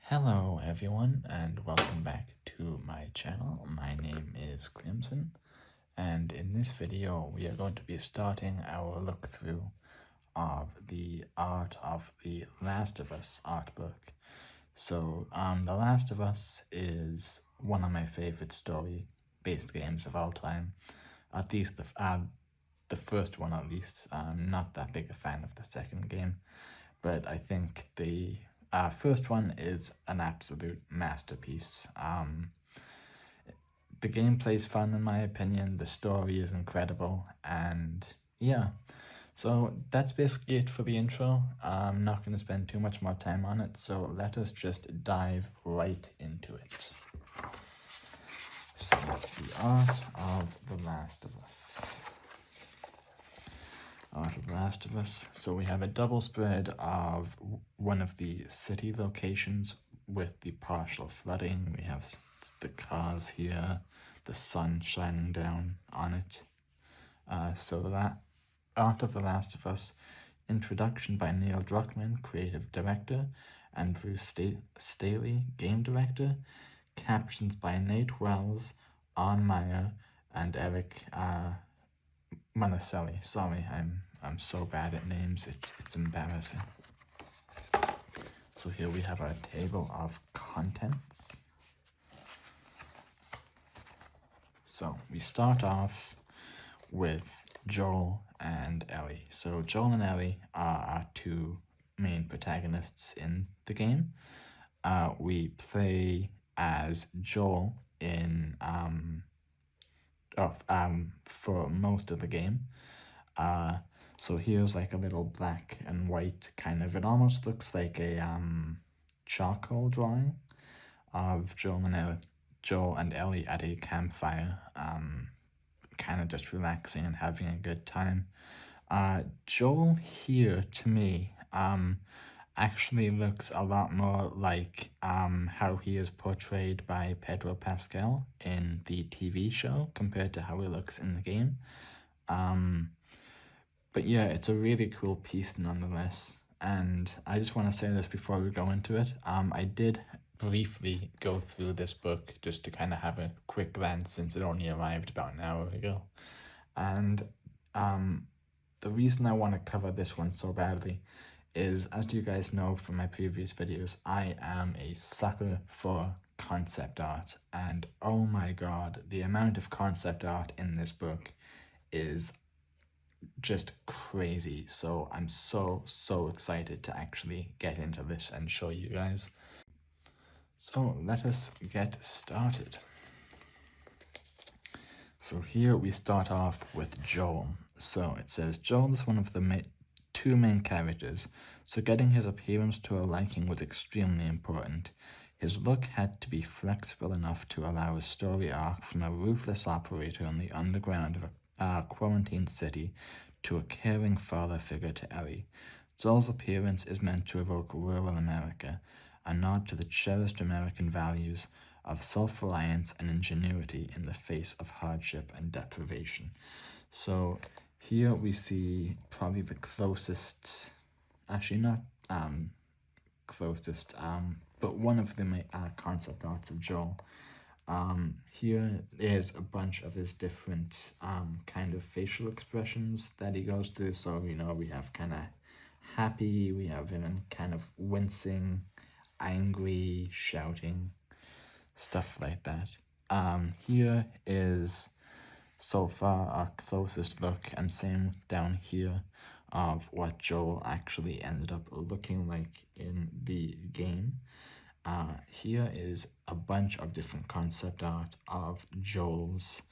Hello everyone and welcome back to my channel. My name is Crimson and in this video we are going to be starting our look through of the Art of the Last of Us art book. So The Last of Us is one of my favorite story-based games of all time. At least the first one at least. I'm not that big a fan of the second game, but I think the first one is an absolute masterpiece. The gameplay's fun in my opinion, the story is incredible, and yeah. So that's basically it for the intro. I'm not going to spend too much more time on it, so let us just dive right into it. So, the Art of the Last of Us. Art of the Last of Us. So we have a double spread of one of the city locations with the partial flooding. We have the cars here, the sun shining down on it. So that Art of the Last of Us, introduction by Neil Druckmann, creative director, and Bruce Staley, game director. Captions by Nate Wells, Arn Meyer, and Eric Manaselli. Sorry, I'm so bad at names, it's embarrassing. So here we have our table of contents. So we start off with Joel and Ellie. So Joel and Ellie are our two main protagonists in the game. We play as Joel in for most of the game. So here's like a little black and white kind of, it almost looks like a charcoal drawing of Joel and Ellie at a campfire, kind of just relaxing and having a good time. Joel here, to me, actually looks a lot more like how he is portrayed by Pedro Pascal in the TV show compared to how he looks in the game. But yeah, it's a really cool piece nonetheless. And I just want to say this before we go into it. I did briefly go through this book just to kind of have a quick glance since it only arrived about an hour ago. And the reason I want to cover this one so badly is, as you guys know from my previous videos, I am a sucker for concept art. And oh my god, the amount of concept art in this book is just crazy. So I'm so excited to actually get into this and show you guys. So let us get started. So here we start off with Joel. So it says Joel is one of the two main characters, so getting his appearance to a liking was extremely important. His look had to be flexible enough to allow a story arc from a ruthless operator in the underground of a quarantined city to a caring father figure to Ellie. Joel's appearance is meant to evoke rural America, a nod to the cherished American values of self-reliance and ingenuity in the face of hardship and deprivation. So here we see probably the closest, actually not closest, but one of the concept arts of Joel. Here is a bunch of his different kind of facial expressions that he goes through. So, you know, we have kind of happy, we have him kind of wincing, angry, shouting, stuff like that. Here is so far our closest look, and same down here, of what Joel actually ended up looking like in the game. Here is a bunch of different concept art of Joel's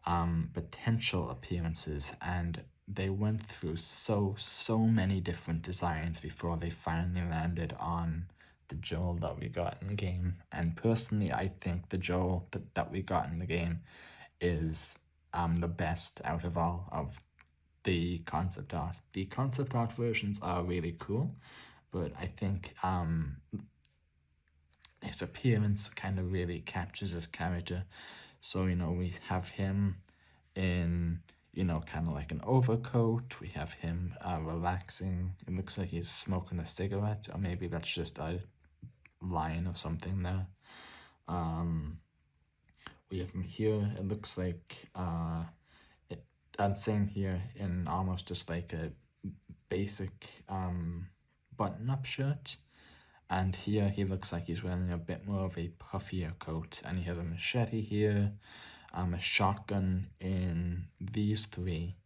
potential appearances, and they went through so many different designs before they finally landed on the Joel that we got in the game. And personally, I think the Joel that we got in the game is the best out of all of the concept art. The concept art versions are really cool, but I think his appearance kind of really captures his character. So, you know, we have him in, you know, kind of like an overcoat. We have him relaxing. It looks like he's smoking a cigarette, or maybe that's just a line or something there. We have him here. It looks like I'm saying here in almost just like a basic button-up shirt, and here he looks like he's wearing a bit more of a puffier coat, and he has a machete here, a shotgun in these three,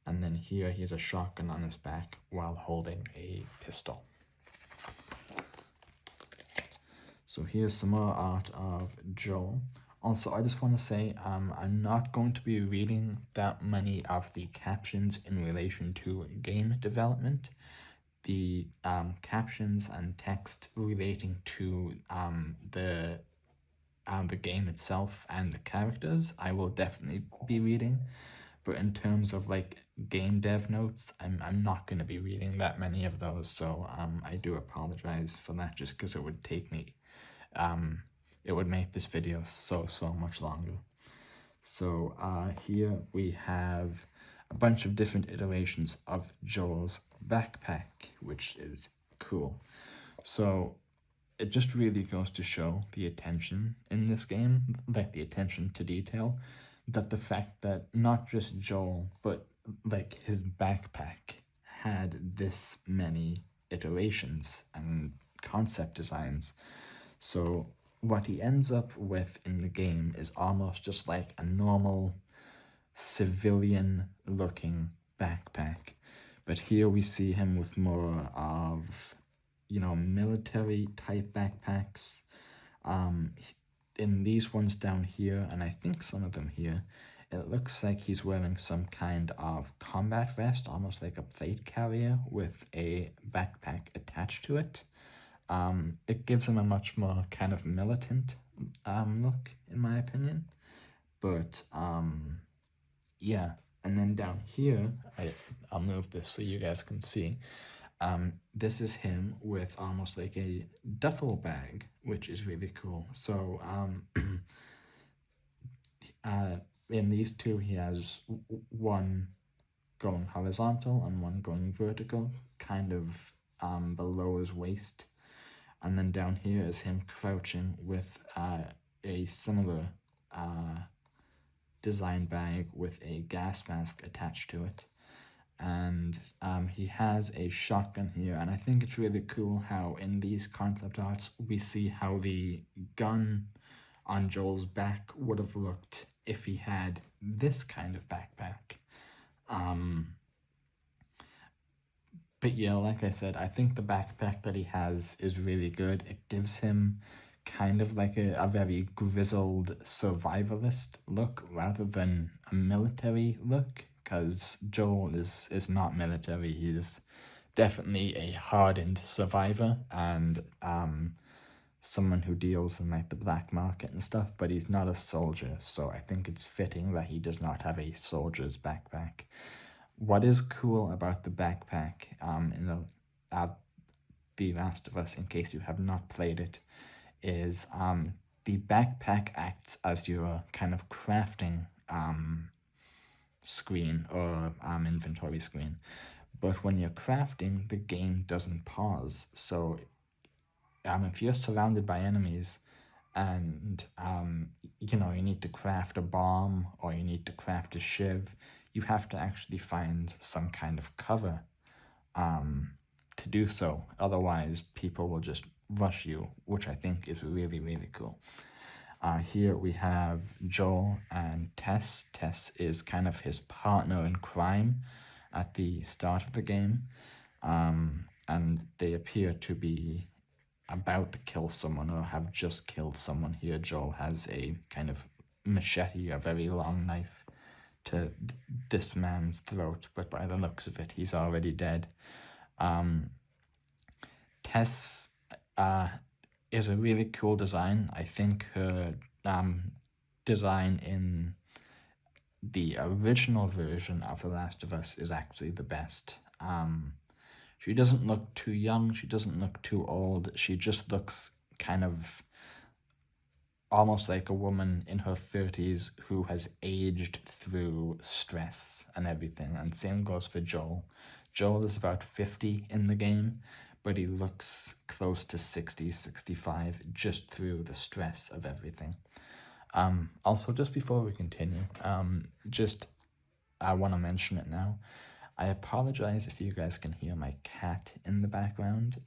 and then here he has a shotgun on his back while holding a pistol. So here's some more art of Joel. Also, I just want to say I'm not going to be reading that many of the captions in relation to game development. The captions and text relating to the game itself and the characters, I will definitely be reading. But in terms of like game dev notes, I'm not going to be reading that many of those. So I do apologize for that, just because it would take me, it would make this video so much longer. So here we have a bunch of different iterations of Joel's backpack, which is cool. So it just really goes to show the attention in this game, like the attention to detail, that the fact that not just Joel, but like his backpack had this many iterations and concept designs. So what he ends up with in the game is almost just like a normal civilian looking backpack, but here we see him with more of, you know, military type backpacks. In these ones down here, and I think some of them here, it looks like he's wearing some kind of combat vest, almost like a plate carrier with a backpack attached to it. It gives him a much more kind of militant look, in my opinion. But yeah, and then down here, I'll move this so you guys can see. This is him with almost like a duffel bag, which is really cool. So in these two, he has one going horizontal and one going vertical, kind of below his waist. And then down here is him crouching with a similar design bag with a gas mask attached to it. And he has a shotgun here, and I think it's really cool how in these concept arts we see how the gun on Joel's back would have looked if he had this kind of backpack. But yeah, like I said, I think the backpack that he has is really good. It gives him kind of like a very grizzled survivalist look rather than a military look, because Joel is not military. He's definitely a hardened survivor and someone who deals in like the black market and stuff, but he's not a soldier, so I think it's fitting that he does not have a soldier's backpack. What is cool about the backpack in The Last of Us, in case you have not played it, is the backpack acts as your kind of crafting screen or inventory screen. But when you're crafting, the game doesn't pause. So if you're surrounded by enemies and you know, you need to craft a bomb or you need to craft a shiv, you have to actually find some kind of cover to do so. Otherwise, people will just rush you, which I think is really cool. Here we have Joel and Tess. Tess is kind of his partner in crime at the start of the game, and they appear to be about to kill someone or have just killed someone. Here Joel has a kind of machete, a very long knife, to this man's throat, but by the looks of it, he's already dead. Tess is a really cool design. I think her design in the original version of The Last of Us is actually the best. She doesn't look too young, she doesn't look too old, she just looks kind of almost like a woman in her 30s who has aged through stress and everything, and same goes for Joel. Joel is about 50 in the game, but he looks close to 60, 65 just through the stress of everything. Also, just before we continue, I want to mention it now. I apologize if you guys can hear my cat in the background.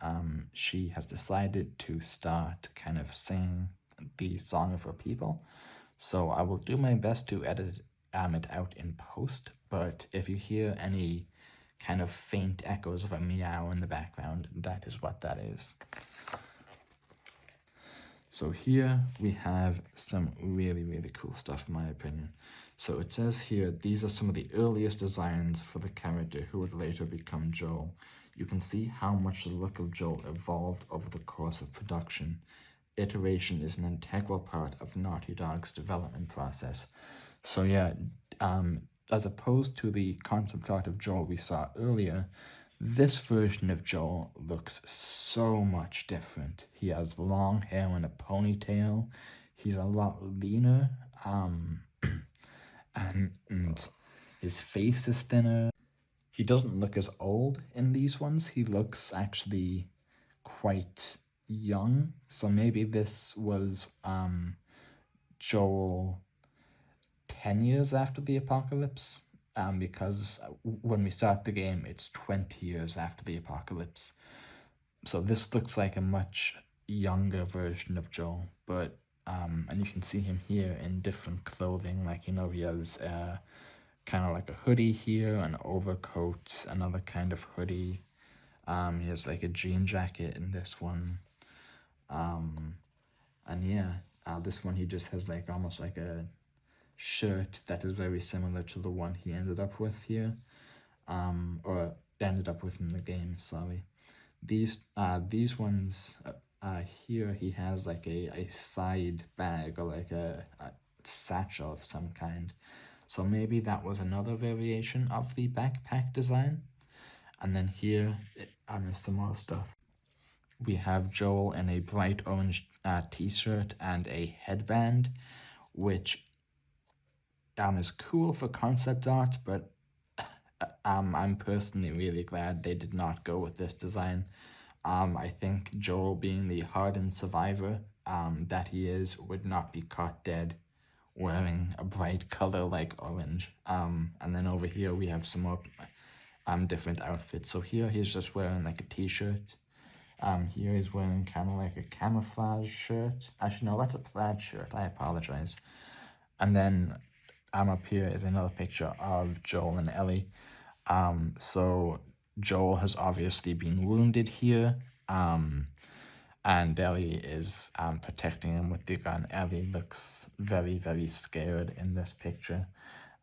She has decided to start kind of singing the Song of Her People. So I will do my best to edit it out in post, but if you hear any kind of faint echoes of a meow in the background, that is what that is. So here we have some really, really cool stuff in my opinion. So it says here, these are some of the earliest designs for the character who would later become Joel. You can see how much the look of Joel evolved over the course of production. Iteration is an integral part of Naughty Dog's development process. So yeah, as opposed to the concept art of Joel we saw earlier, this version of Joel looks so much different. He has long hair and a ponytail. He's a lot leaner. And his face is thinner. He doesn't look as old in these ones. He looks actually quite young. So maybe this was Joel 10 years after the apocalypse. Because when we start the game, it's 20 years after the apocalypse. So this looks like a much younger version of Joel, but and you can see him here in different clothing, like, he has kind of like a hoodie here, an overcoat, another kind of hoodie. He has like a jean jacket in this one. And yeah, this one he just has like almost like a shirt that is very similar to the one he ended up with here, or ended up with in the game, sorry. These ones here, he has like a side bag, or like a satchel of some kind. So maybe that was another variation of the backpack design. And then here, is some more stuff. We have Joel in a bright orange t-shirt and a headband, which is cool for concept art, but I'm personally really glad they did not go with this design. I think Joel, being the hardened survivor that he is, would not be caught dead wearing a bright color like orange. And then over here we have some more different outfits. So here he's just wearing like a t-shirt. Here he's wearing kind of like a camouflage shirt. Actually, no, that's a plaid shirt. I apologize. And then up here is another picture of Joel and Ellie. So Joel has obviously been wounded here, and Ellie is protecting him with the gun. Ellie looks very, very scared in this picture.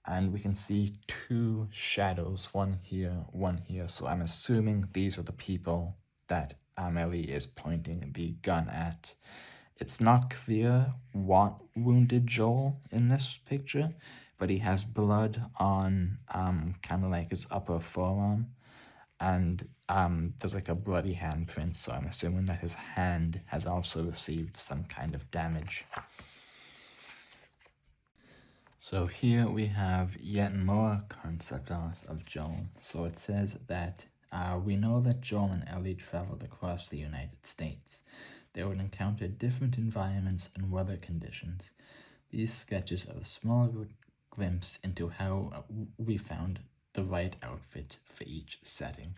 And we can see two shadows, one here, one here. So I'm assuming these are the people that Ellie is pointing the gun at. It's not clear what wounded Joel in this picture, but he has blood on kind of like his upper forearm, and there's like a bloody handprint, so I'm assuming that his hand has also received some kind of damage. So here we have yet more concept art of Joel. So it says that we know that Joel and Ellie traveled across the United States. They would encounter different environments and weather conditions. These sketches are a small glimpse into how we found the right outfit for each setting.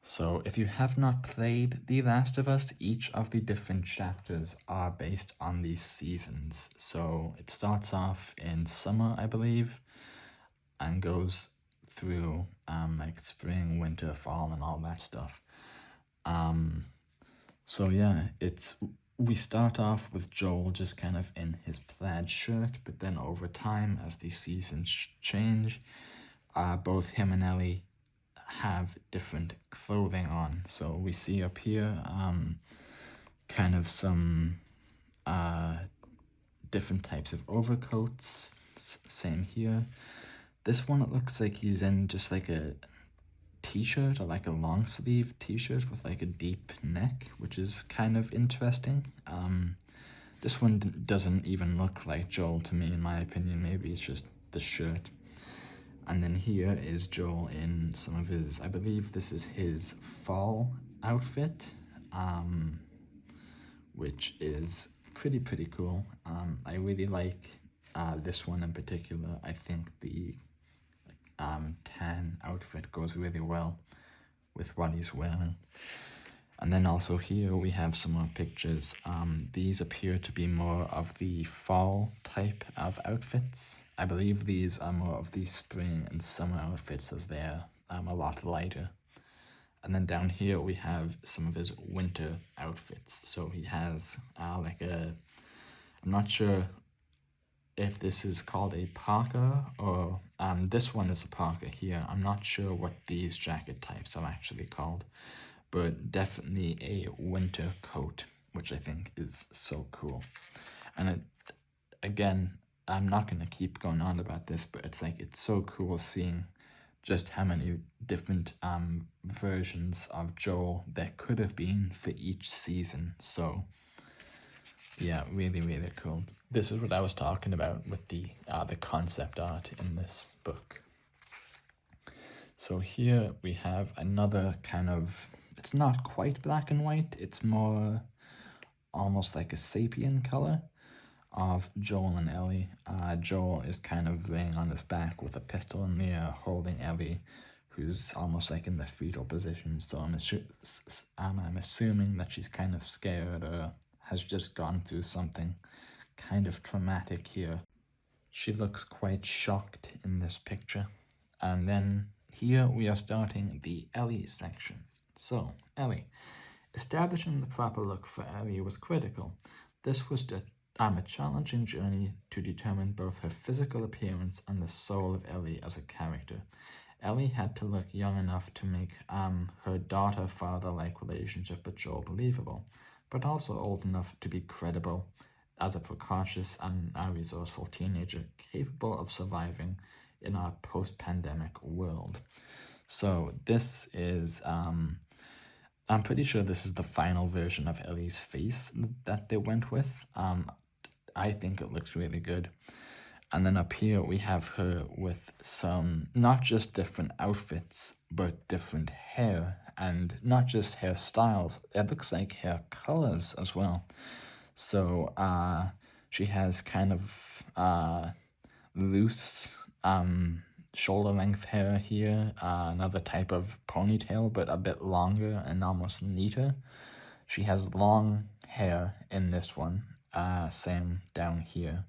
So if you have not played The Last of Us, each of the different chapters are based on these seasons. So it starts off in summer, I believe, and goes through like spring, winter, fall, and all that stuff. So yeah, we start off with Joel just kind of in his plaid shirt, but then over time, as the seasons change, both him and Ellie have different clothing on. So we see up here kind of some different types of overcoats. Same here. This one, it looks like he's in just like a t-shirt, or like a long sleeve t-shirt with like a deep neck, which is kind of interesting. This one doesn't even look like Joel to me, in my opinion. Maybe it's just the shirt. And then here is Joel in some of his, I believe this is his fall outfit, which is pretty cool. I really like this one in particular. I think the tan outfit goes really well with what he's wearing. And then also here we have some more pictures. These appear to be more of the fall type of outfits. I believe these are more of the spring and summer outfits, as they're a lot lighter. And then down here we have some of his winter outfits. So he has like a, I'm not sure if this is called a parka or this one is a parka here. I'm not sure what these jacket types are actually called, but definitely a winter coat, which I think is so cool. And again, I'm not going to keep going on about this, but it's like, it's so cool seeing just how many different versions of Joel there could have been for each season. So yeah, really cool. This is what I was talking about with the concept art in this book. So here we have another kind of, it's not quite black and white, it's more almost like a sapien color of Joel and Ellie. Joel is kind of laying on his back with a pistol in the air, holding Ellie, who's almost like in the fetal position. So I'm assuming that she's kind of scared or has just gone through something kind of traumatic here. She looks quite shocked in this picture. And then here we are starting the Ellie section. So, Ellie. Establishing the proper look for Ellie was critical. This was a challenging journey to determine both her physical appearance and the soul of Ellie as a character. Ellie had to look young enough to make her daughter-father-like relationship with Joel believable, but also old enough to be credible as a precocious and resourceful teenager capable of surviving in our post-pandemic world. So this is, I'm pretty sure this is the final version of Ellie's face that they went with. I think it looks really good. And then up here we have her with some, not just different outfits, but different hair, and not just hairstyles. It looks like hair colors as well. So she has kind of loose shoulder length hair here, another type of ponytail, but a bit longer and almost neater. She has long hair in this one, same down here.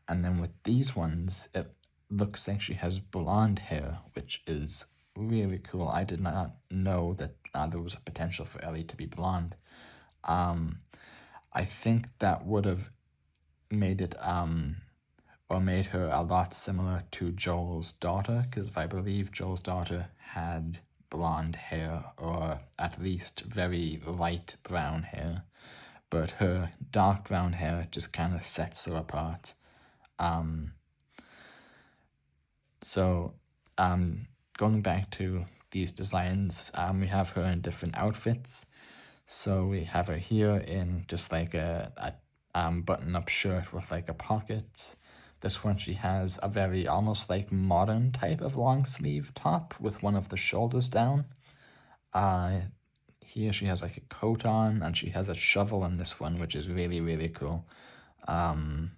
And then with these ones, it looks like she has blonde hair, which is really cool. I did not know that there was a potential for Ellie to be blonde. I think that would have made it, or made her a lot similar to Joel's daughter, because I believe Joel's daughter had blonde hair, or at least very light brown hair, but her dark brown hair just kind of sets her apart. Going back to these designs, we have her in different outfits. So we have her here in just like a button-up shirt with like a pocket. This one she has a very almost like modern type of long sleeve top with one of the shoulders down. Here she has like a coat on, and she has a shovel in this one, which is really cool. And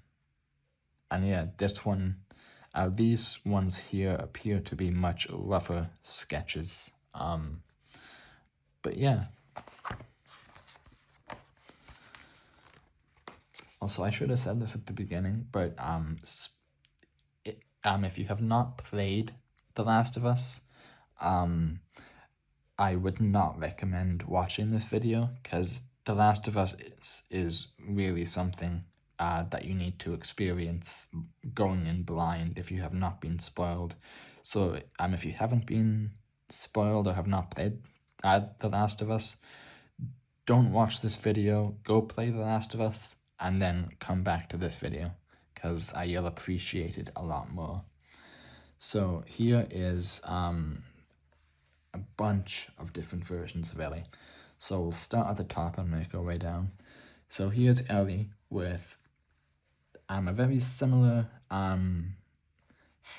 yeah, this one, these ones here appear to be much rougher sketches. But yeah. Also, I should have said this at the beginning, but if you have not played The Last of Us, I would not recommend watching this video, because The Last of Us is really something that you need to experience going in blind if you have not been spoiled. So if you haven't been spoiled or have not played The Last of Us, don't watch this video, go play The Last of Us, and then come back to this video, because you'll appreciate it a lot more. So here is a bunch of different versions of Ellie. So we'll start at the top and make our way down. So here's Ellie with a very similar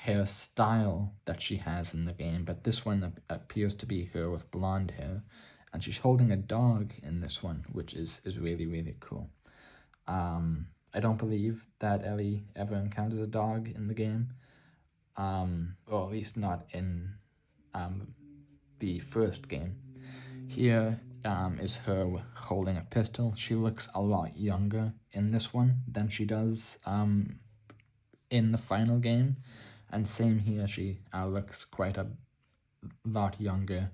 hairstyle that she has in the game, but this one appears to be her with blonde hair, and she's holding a dog in this one, which is really, really cool. I don't believe that Ellie ever encounters a dog in the game, or at least not in the first game. Here is her holding a pistol. She looks a lot younger in this one than she does in the final game, and same here, she looks quite a lot younger,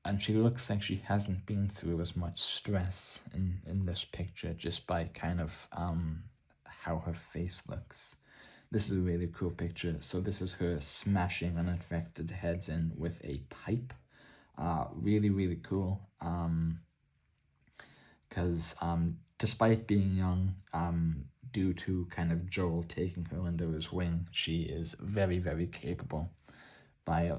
and she looks like she hasn't been through as much stress in this picture, just by kind of how her face looks. This is a really cool picture. So this is her smashing uninfected heads in with a pipe. Really, really cool. Because despite being young, due to kind of Joel taking her under his wing, she is very, very capable by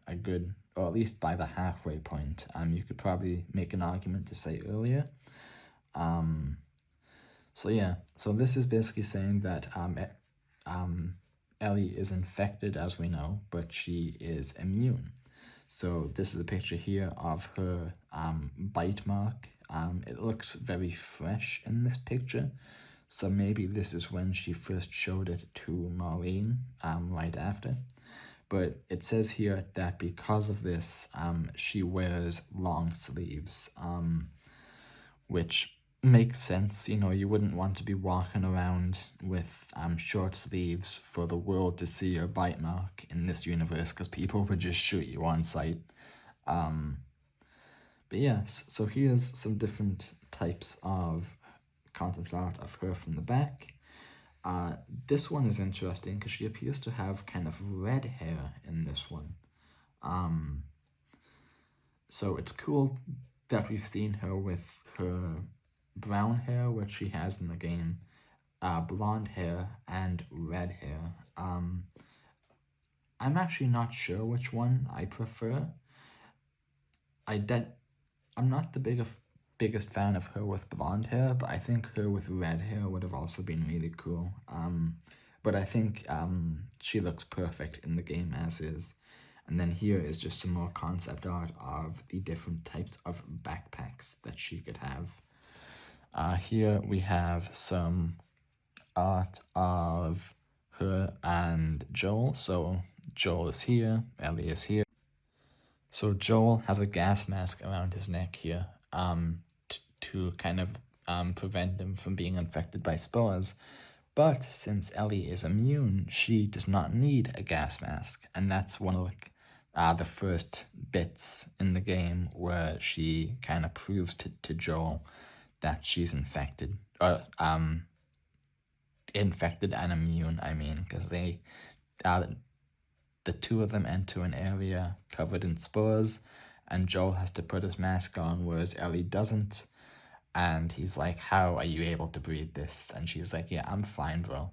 a good, or at least by the halfway point. You could probably make an argument to say earlier. So yeah, so this is basically saying that Ellie is infected, as we know, but she is immune. So this is a picture here of her bite mark. It looks very fresh in this picture, so maybe this is when she first showed it to Marlene right after. But it says here that because of this, she wears long sleeves, which makes sense. You know, you wouldn't want to be walking around with short sleeves for the world to see your bite mark in this universe, because people would just shoot you on sight. But yeah, so here's some different types of concept art of her from the back. This one is interesting because she appears to have kind of red hair in this one. So it's cool that we've seen her with her brown hair, which she has in the game, blonde hair, and red hair. I'm actually not sure which one I prefer. I'm not the biggest fan of her with blonde hair, but I think her with red hair would have also been really cool. But I think she looks perfect in the game as is. And then here is just some more concept art of the different types of backpacks that she could have. Here we have some art of her and Joel. So Joel is here, Ellie is here. So Joel has a gas mask around his neck here to kind of prevent him from being infected by spores. But since Ellie is immune, she does not need a gas mask. And that's one of the first bits in the game where she kind of proves to Joel that she's infected. Or infected and immune, I mean, because they... the two of them enter an area covered in spores, and Joel has to put his mask on, whereas Ellie doesn't. And he's like, how are you able to breathe this? And she's like, yeah, I'm fine, bro.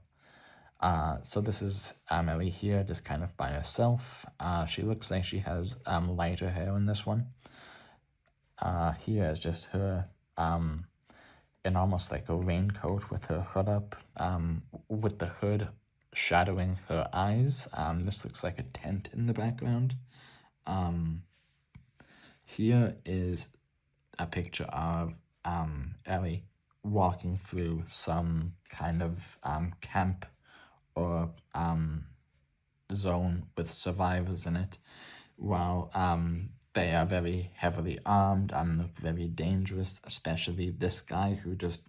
So this is Ellie here, just kind of by herself. She looks like she has lighter hair in this one. Here is just her in almost like a raincoat with her hood up, with the hood shadowing her eyes. This looks like a tent in the background. Here is a picture of Ellie walking through some kind of camp or zone with survivors in it, while they are very heavily armed and look very dangerous, especially this guy who just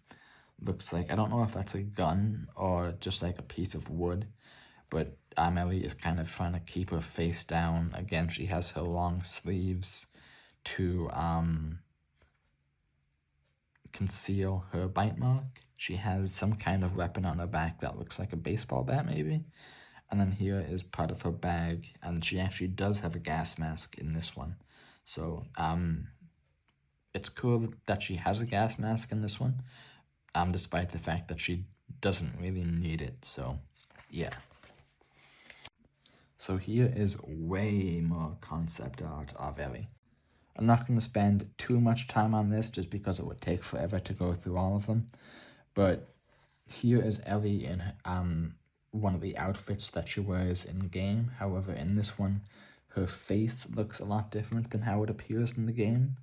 looks like, I don't know if that's a gun or just like a piece of wood, but Ellie is kind of trying to keep her face down. Again, she has her long sleeves to conceal her bite mark. She has some kind of weapon on her back that looks like a baseball bat, maybe. And then here is part of her bag, and she actually does have a gas mask in this one. So it's cool that she has a gas mask in this one, despite the fact that she doesn't really need it. So yeah. So here is way more concept art of Ellie. I'm not going to spend too much time on this just because it would take forever to go through all of them. But here is Ellie in one of the outfits that she wears in game. However, in this one, her face looks a lot different than how it appears in the game,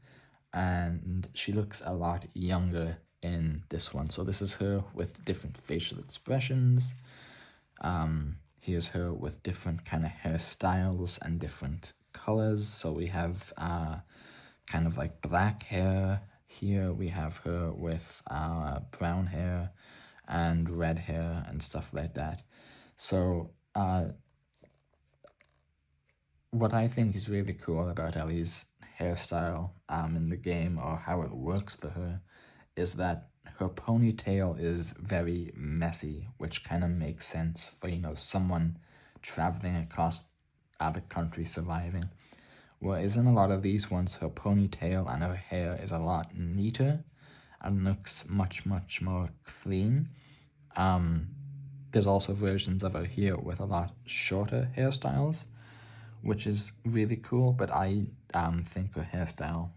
and she looks a lot younger in this one. So this is her with different facial expressions. Here's her with different kind of hairstyles and different colors. So we have kind of like black hair. Here we have her with brown hair and red hair and stuff like that. So what I think is really cool about Ellie's hairstyle in the game, or how it works for her, is that her ponytail is very messy, which kind of makes sense for, someone traveling across the country surviving. Whereas in a lot of these ones, her ponytail and her hair is a lot neater and looks much, much more clean. There's also versions of her here with a lot shorter hairstyles, which is really cool, but I think her hairstyle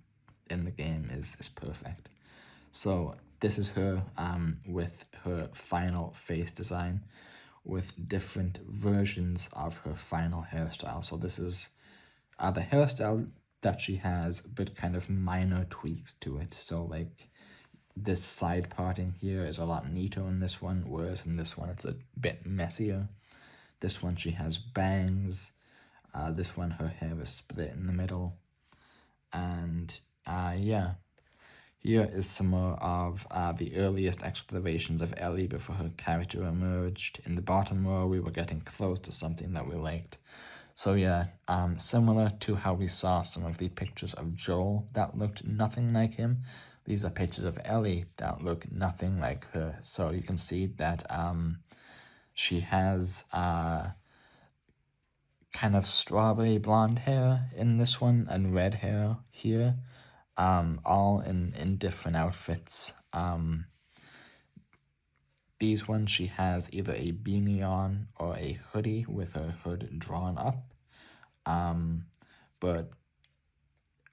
in the game is perfect. So this is her with her final face design with different versions of her final hairstyle. So this is the hairstyle that she has, but kind of minor tweaks to it. So like this side parting here is a lot neater in this one, whereas in this one it's a bit messier. This one she has bangs. This one her hair is split in the middle. And yeah. Here is some more of the earliest explorations of Ellie before her character emerged. In the bottom row, we were getting close to something that we liked. So yeah, similar to how we saw some of the pictures of Joel that looked nothing like him, these are pictures of Ellie that look nothing like her. So you can see that she has kind of strawberry blonde hair in this one and red hair here. All in different outfits. These ones she has either a beanie on or a hoodie with her hood drawn up. But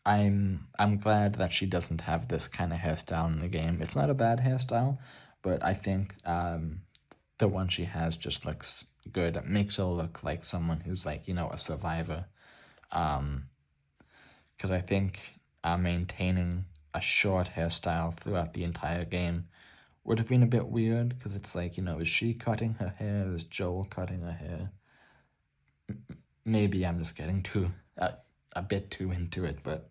I'm glad that she doesn't have this kind of hairstyle in the game. It's not a bad hairstyle, but I think the one she has just looks good. It makes her look like someone who's like, a survivor. Because I think maintaining a short hairstyle throughout the entire game would have been a bit weird, because it's like, is she cutting her hair? Is Joel cutting her hair? Maybe I'm just getting a bit too into it, but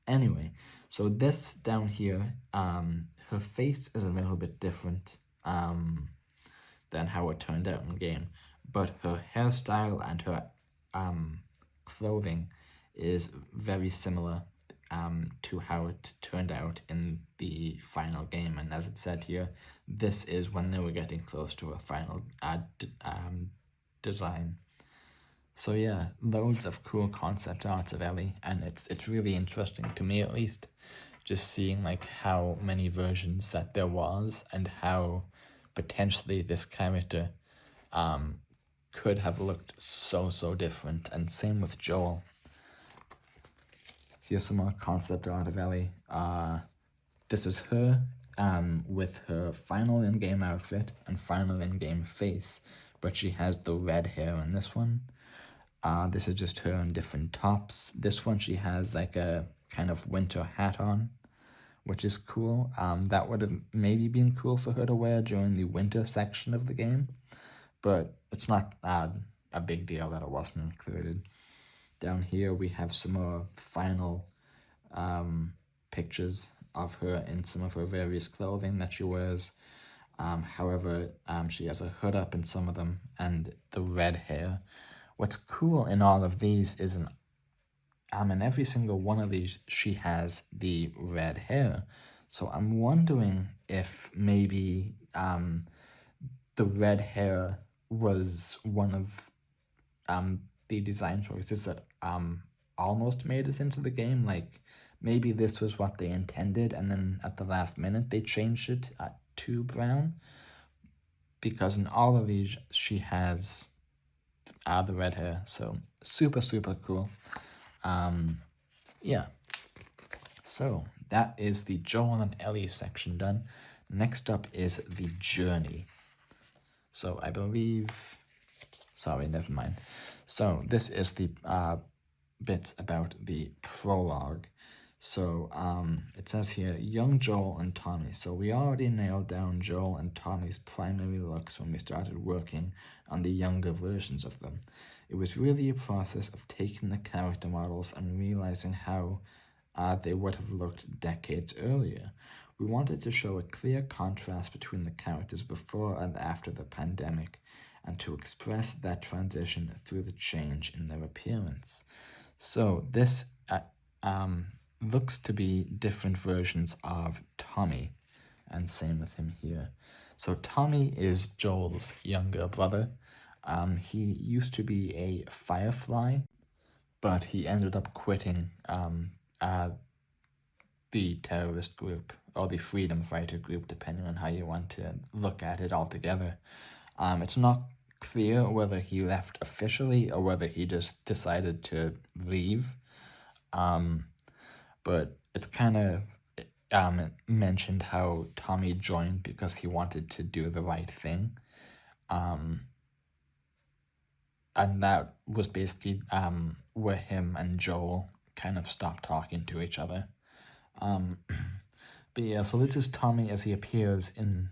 anyway. So this down here, her face is a little bit different than how it turned out in game, but her hairstyle and her clothing is very similar to how it turned out in the final game. And as it said here, this is when they were getting close to a final design. So yeah, loads of cool concept arts of Ellie, and it's really interesting, to me at least, just seeing like how many versions that there was and how potentially this character could have looked so different. And same with Joel. Here's some more concept art of Ellie. This is her with her final in-game outfit and final in-game face, but she has the red hair in this one. This is just her in different tops. This one she has like a kind of winter hat on, which is cool. That would have maybe been cool for her to wear during the winter section of the game, but it's not a big deal that it wasn't included. Down here we have some more final pictures of her in some of her various clothing that she wears. However, she has a hood up in some of them and the red hair. What's cool in all of these is in every single one of these she has the red hair. So I'm wondering if maybe the red hair was one of the design choices that almost made it into the game. Like maybe this was what they intended, and then at the last minute they changed it to brown, because in all of these she has the red hair. So super cool. Yeah, so that is the Joel and Ellie section done. Next up is the journey. So I believe, sorry, never mind. So this is the bits about the prologue. So it says here, young Joel and Tommy. So we already nailed down Joel and Tommy's primary looks when we started working on the younger versions of them. It was really a process of taking the character models and realizing how they would have looked decades earlier. We wanted to show a clear contrast between the characters before and after the pandemic, and to express that transition through the change in their appearance. So this looks to be different versions of Tommy, and same with him here. So Tommy is Joel's younger brother. He used to be a firefly, but he ended up quitting the terrorist group or the freedom fighter group, depending on how you want to look at it altogether. It's not clear whether he left officially or whether he just decided to leave. But it's kind of mentioned how Tommy joined because he wanted to do the right thing. And that was basically where him and Joel kind of stopped talking to each other. But yeah, so this is Tommy as he appears in,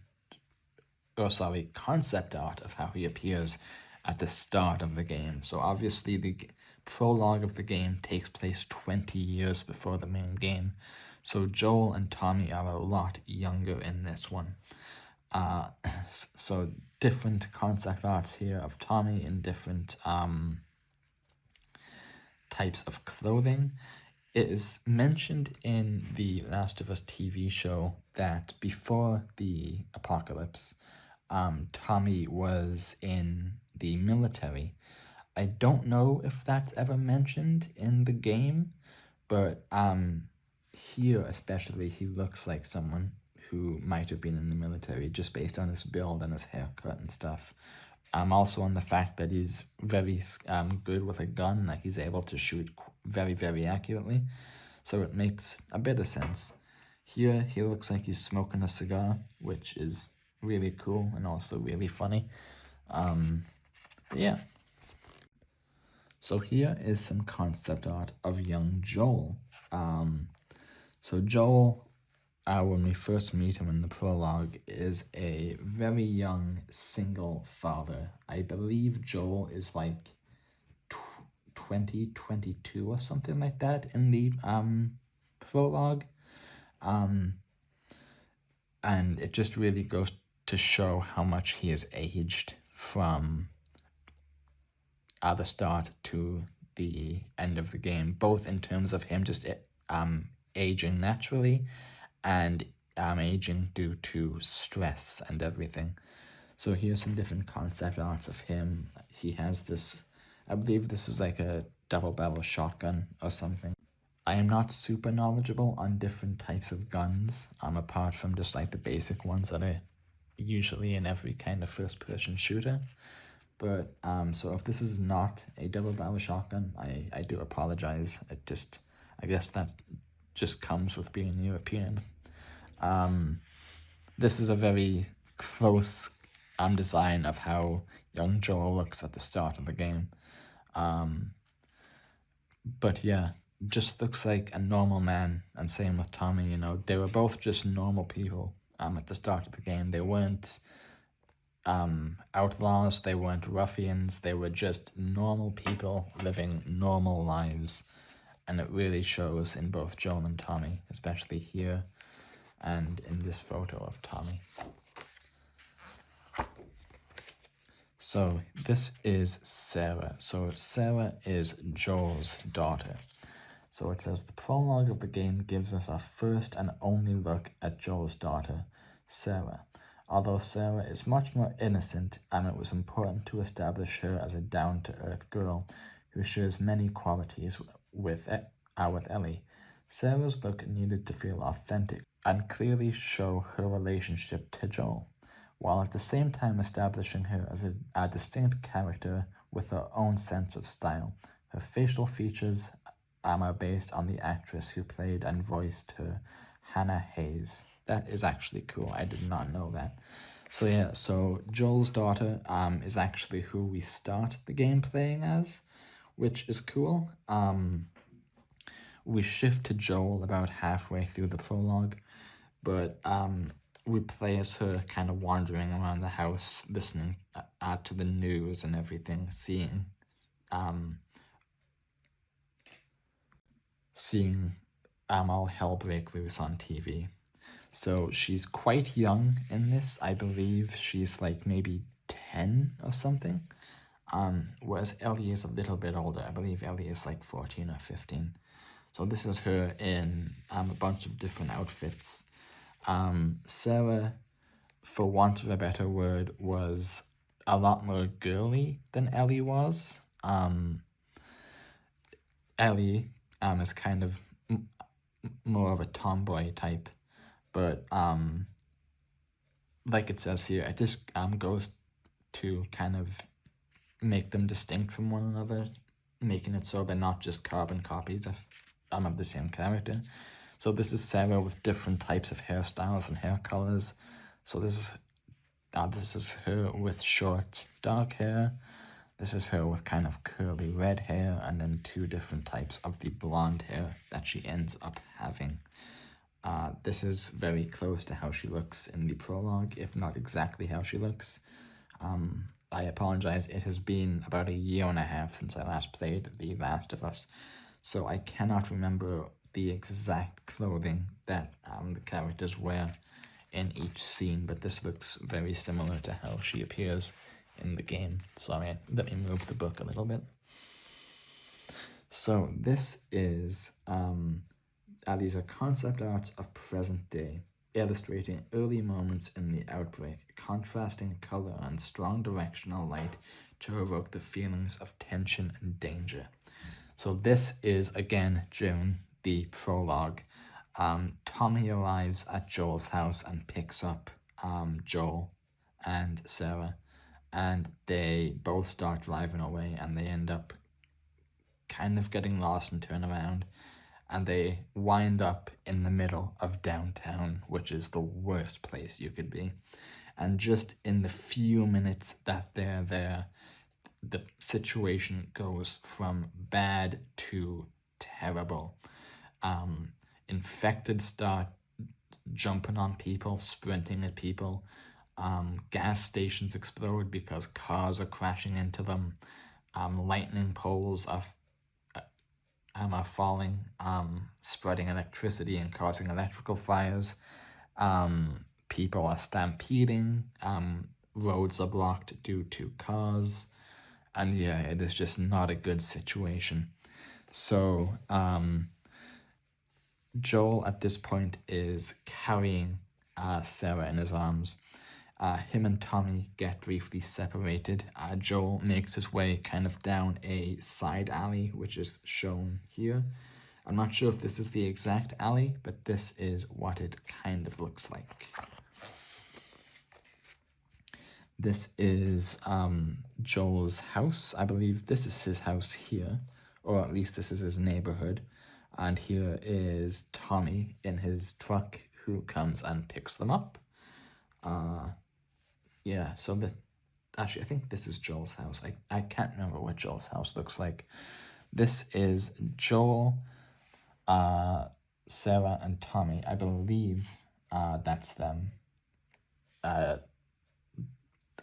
concept art of how he appears at the start of the game. So obviously the prologue of the game takes place 20 years before the main game. So Joel and Tommy are a lot younger in this one. So different concept arts here of Tommy in different types of clothing. It is mentioned in the Last of Us TV show that before the apocalypse, Tommy was in the military. I don't know if that's ever mentioned in the game, but here especially he looks like someone who might have been in the military just based on his build and his haircut and stuff. Also on the fact that he's very good with a gun, like he's able to shoot very, very accurately. So it makes a bit of sense. Here he looks like he's smoking a cigar, which is really cool and also really funny. But yeah. So here is some concept art of young Joel. So Joel, when we first meet him in the prologue, is a very young single father. I believe Joel is like 2022 or something like that in the prologue. And it just really goes to show how much he has aged from the start to the end of the game, both in terms of him just aging naturally and aging due to stress and everything. So here's some different concept arts of him. He has this, I believe this is like a double-barrel shotgun or something. I am not super knowledgeable on different types of guns, apart from just like the basic ones that are usually in every kind of first-person shooter. But so if this is not a double-barrel shotgun, I do apologize. I guess that just comes with being European. This is a very close design of how young Joel looks at the start of the game. But yeah, just looks like a normal man, and same with Tommy, you know, they were both just normal people at the start of the game. They weren't outlaws, they weren't ruffians, they were just normal people living normal lives. And it really shows in both Joel and Tommy, especially here and in this photo of Tommy. So this is Sarah. So Sarah is Joel's daughter. So it says, the prologue of the game gives us our first and only look at Joel's daughter, Sarah. Although Sarah is much more innocent, and it was important to establish her as a down-to-earth girl who shares many qualities with Ellie. Sarah's look needed to feel authentic and clearly show her relationship to Joel, while at the same time establishing her as a distinct character with her own sense of style. Her facial features are based on the actress who played and voiced her, Hannah Hayes. That is actually cool. I did not know that. So yeah, so Joel's daughter is actually who we start the game playing as, which is cool. We shift to Joel about halfway through the prologue, but we play as her kind of wandering around the house, listening to the news and everything, seeing all hell break loose on TV. So she's quite young in this. I believe she's like maybe 10 or something. Whereas Ellie is a little bit older. I believe Ellie is like 14 or 15. So this is her in a bunch of different outfits. Sarah, for want of a better word, was a lot more girly than Ellie was. Ellie is kind of more of a tomboy type, but like it says here, it just goes to kind of make them distinct from one another, making it so they're not just carbon copies of the same character. So this is Sarah with different types of hairstyles and hair colors. So this is her with short dark hair. This is her with kind of curly red hair, and then two different types of the blonde hair that she ends up having. This is very close to how she looks in the prologue, if not exactly how she looks. I apologize, it has been about 1.5 years since I last played The Last of Us, so I cannot remember the exact clothing that the characters wear in each scene, but this looks very similar to how she appears in the game. So let me move the book a little bit. So this is, these are concept arts of present day, illustrating early moments in the outbreak, contrasting color and strong directional light to evoke the feelings of tension and danger. So this is, again, June, the prologue. Tommy arrives at Joel's house and picks up Joel and Sarah, and they both start driving away, and they end up kind of getting lost and turn around, and they wind up in the middle of downtown, which is the worst place you could be. And just in the few minutes that they're there, the situation goes from bad to terrible. Infected start jumping on people, sprinting at people. Gas stations explode because cars are crashing into them. Lightning poles are falling, spreading electricity and causing electrical fires. People are stampeding. Roads are blocked due to cars. And yeah, it is just not a good situation. So Joel at this point is carrying Sarah in his arms. Him and Tommy get briefly separated. Joel makes his way kind of down a side alley, which is shown here. I'm not sure if this is the exact alley, but this is what it kind of looks like. This is Joel's house. I believe this is his house here, or at least this is his neighborhood. And here is Tommy in his truck who comes and picks them up. Yeah, so actually, I think this is Joel's house. I can't remember what Joel's house looks like. This is Joel, Sarah, and Tommy. I believe that's them. I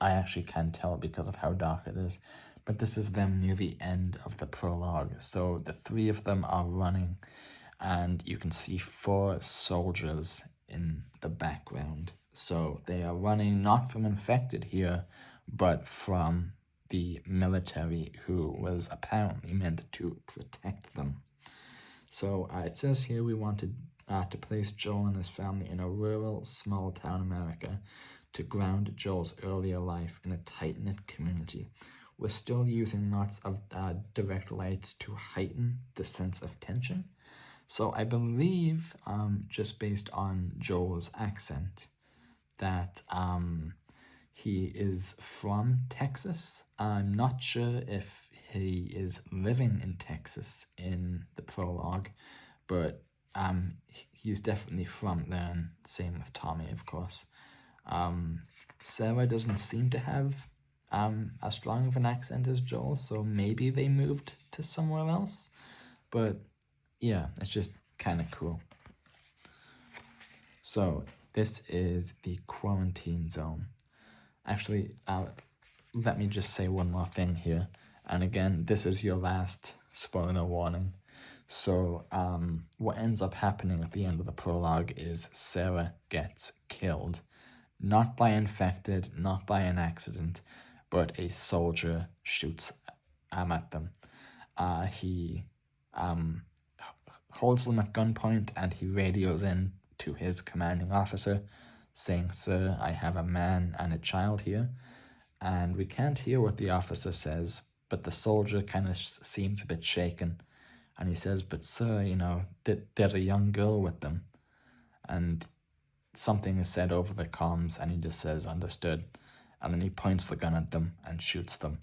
actually can't tell because of how dark it is. But this is them near the end of the prologue. So the three of them are running, and you can see 4 soldiers in the background. So they are running not from infected here, but from the military who was apparently meant to protect them. So it says here we wanted to place Joel and his family in a rural, small-town America to ground Joel's earlier life in a tight-knit community. We're still using lots of direct lights to heighten the sense of tension. So I believe, just based on Joel's accent, that he is from Texas. I'm not sure if he is living in Texas in the prologue, but he's definitely from there, and same with Tommy, of course. Sarah doesn't seem to have as strong of an accent as Joel, so maybe they moved to somewhere else. But yeah, it's just kind of cool. So this is the quarantine zone. Actually, let me just say one more thing here. And again, this is your last spoiler warning. So what ends up happening at the end of the prologue is Sarah gets killed. Not by infected, not by an accident, but a soldier shoots at them. He holds them at gunpoint and he radios in to his commanding officer saying, "Sir, I have a man and a child here." And we can't hear what the officer says, but the soldier kind of seems a bit shaken. And he says, "But sir, there's a young girl with them." And something is said over the comms and he just says, "Understood." And then he points the gun at them and shoots them.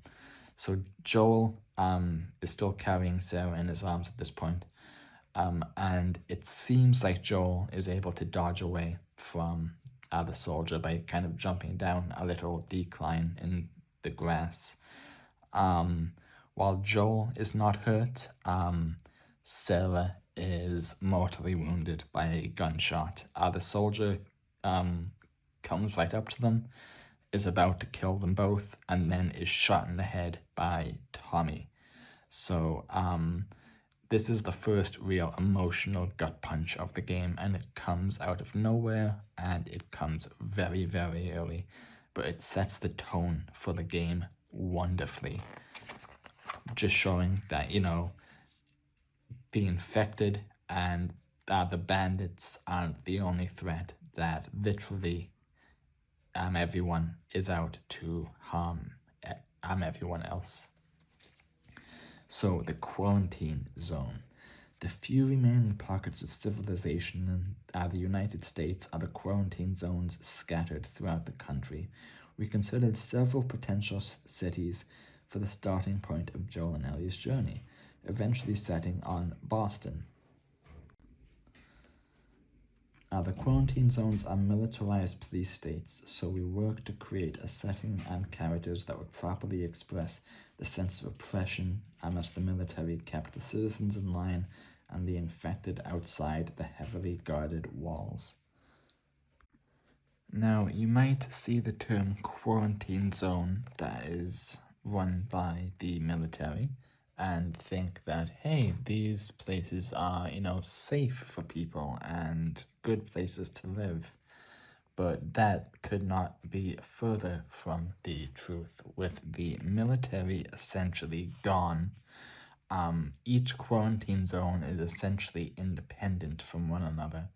So Joel is still carrying Sarah in his arms at this point. And it seems like Joel is able to dodge away from the soldier by kind of jumping down a little decline in the grass. While Joel is not hurt, Sarah is mortally wounded by a gunshot. The soldier comes right up to them, is about to kill them both, and then is shot in the head by Tommy. So this is the first real emotional gut punch of the game, and it comes out of nowhere, and it comes very, very early, but it sets the tone for the game wonderfully. Just showing that, the infected and the bandits aren't the only threat, that literally everyone is out to harm everyone else. So, the quarantine zone. The few remaining pockets of civilization in the United States are the quarantine zones scattered throughout the country. We considered several potential cities for the starting point of Joel and Ellie's journey, eventually setting on Boston. The quarantine zones are militarized police states, so we worked to create a setting and characters that would properly express the sense of oppression as the military kept the citizens in line and the infected outside the heavily guarded walls. Now, you might see the term quarantine zone that is run by the military and think that, hey, these places are, safe for people and good places to live. But that could not be further from the truth. With the military essentially gone, each quarantine zone is essentially independent from one another,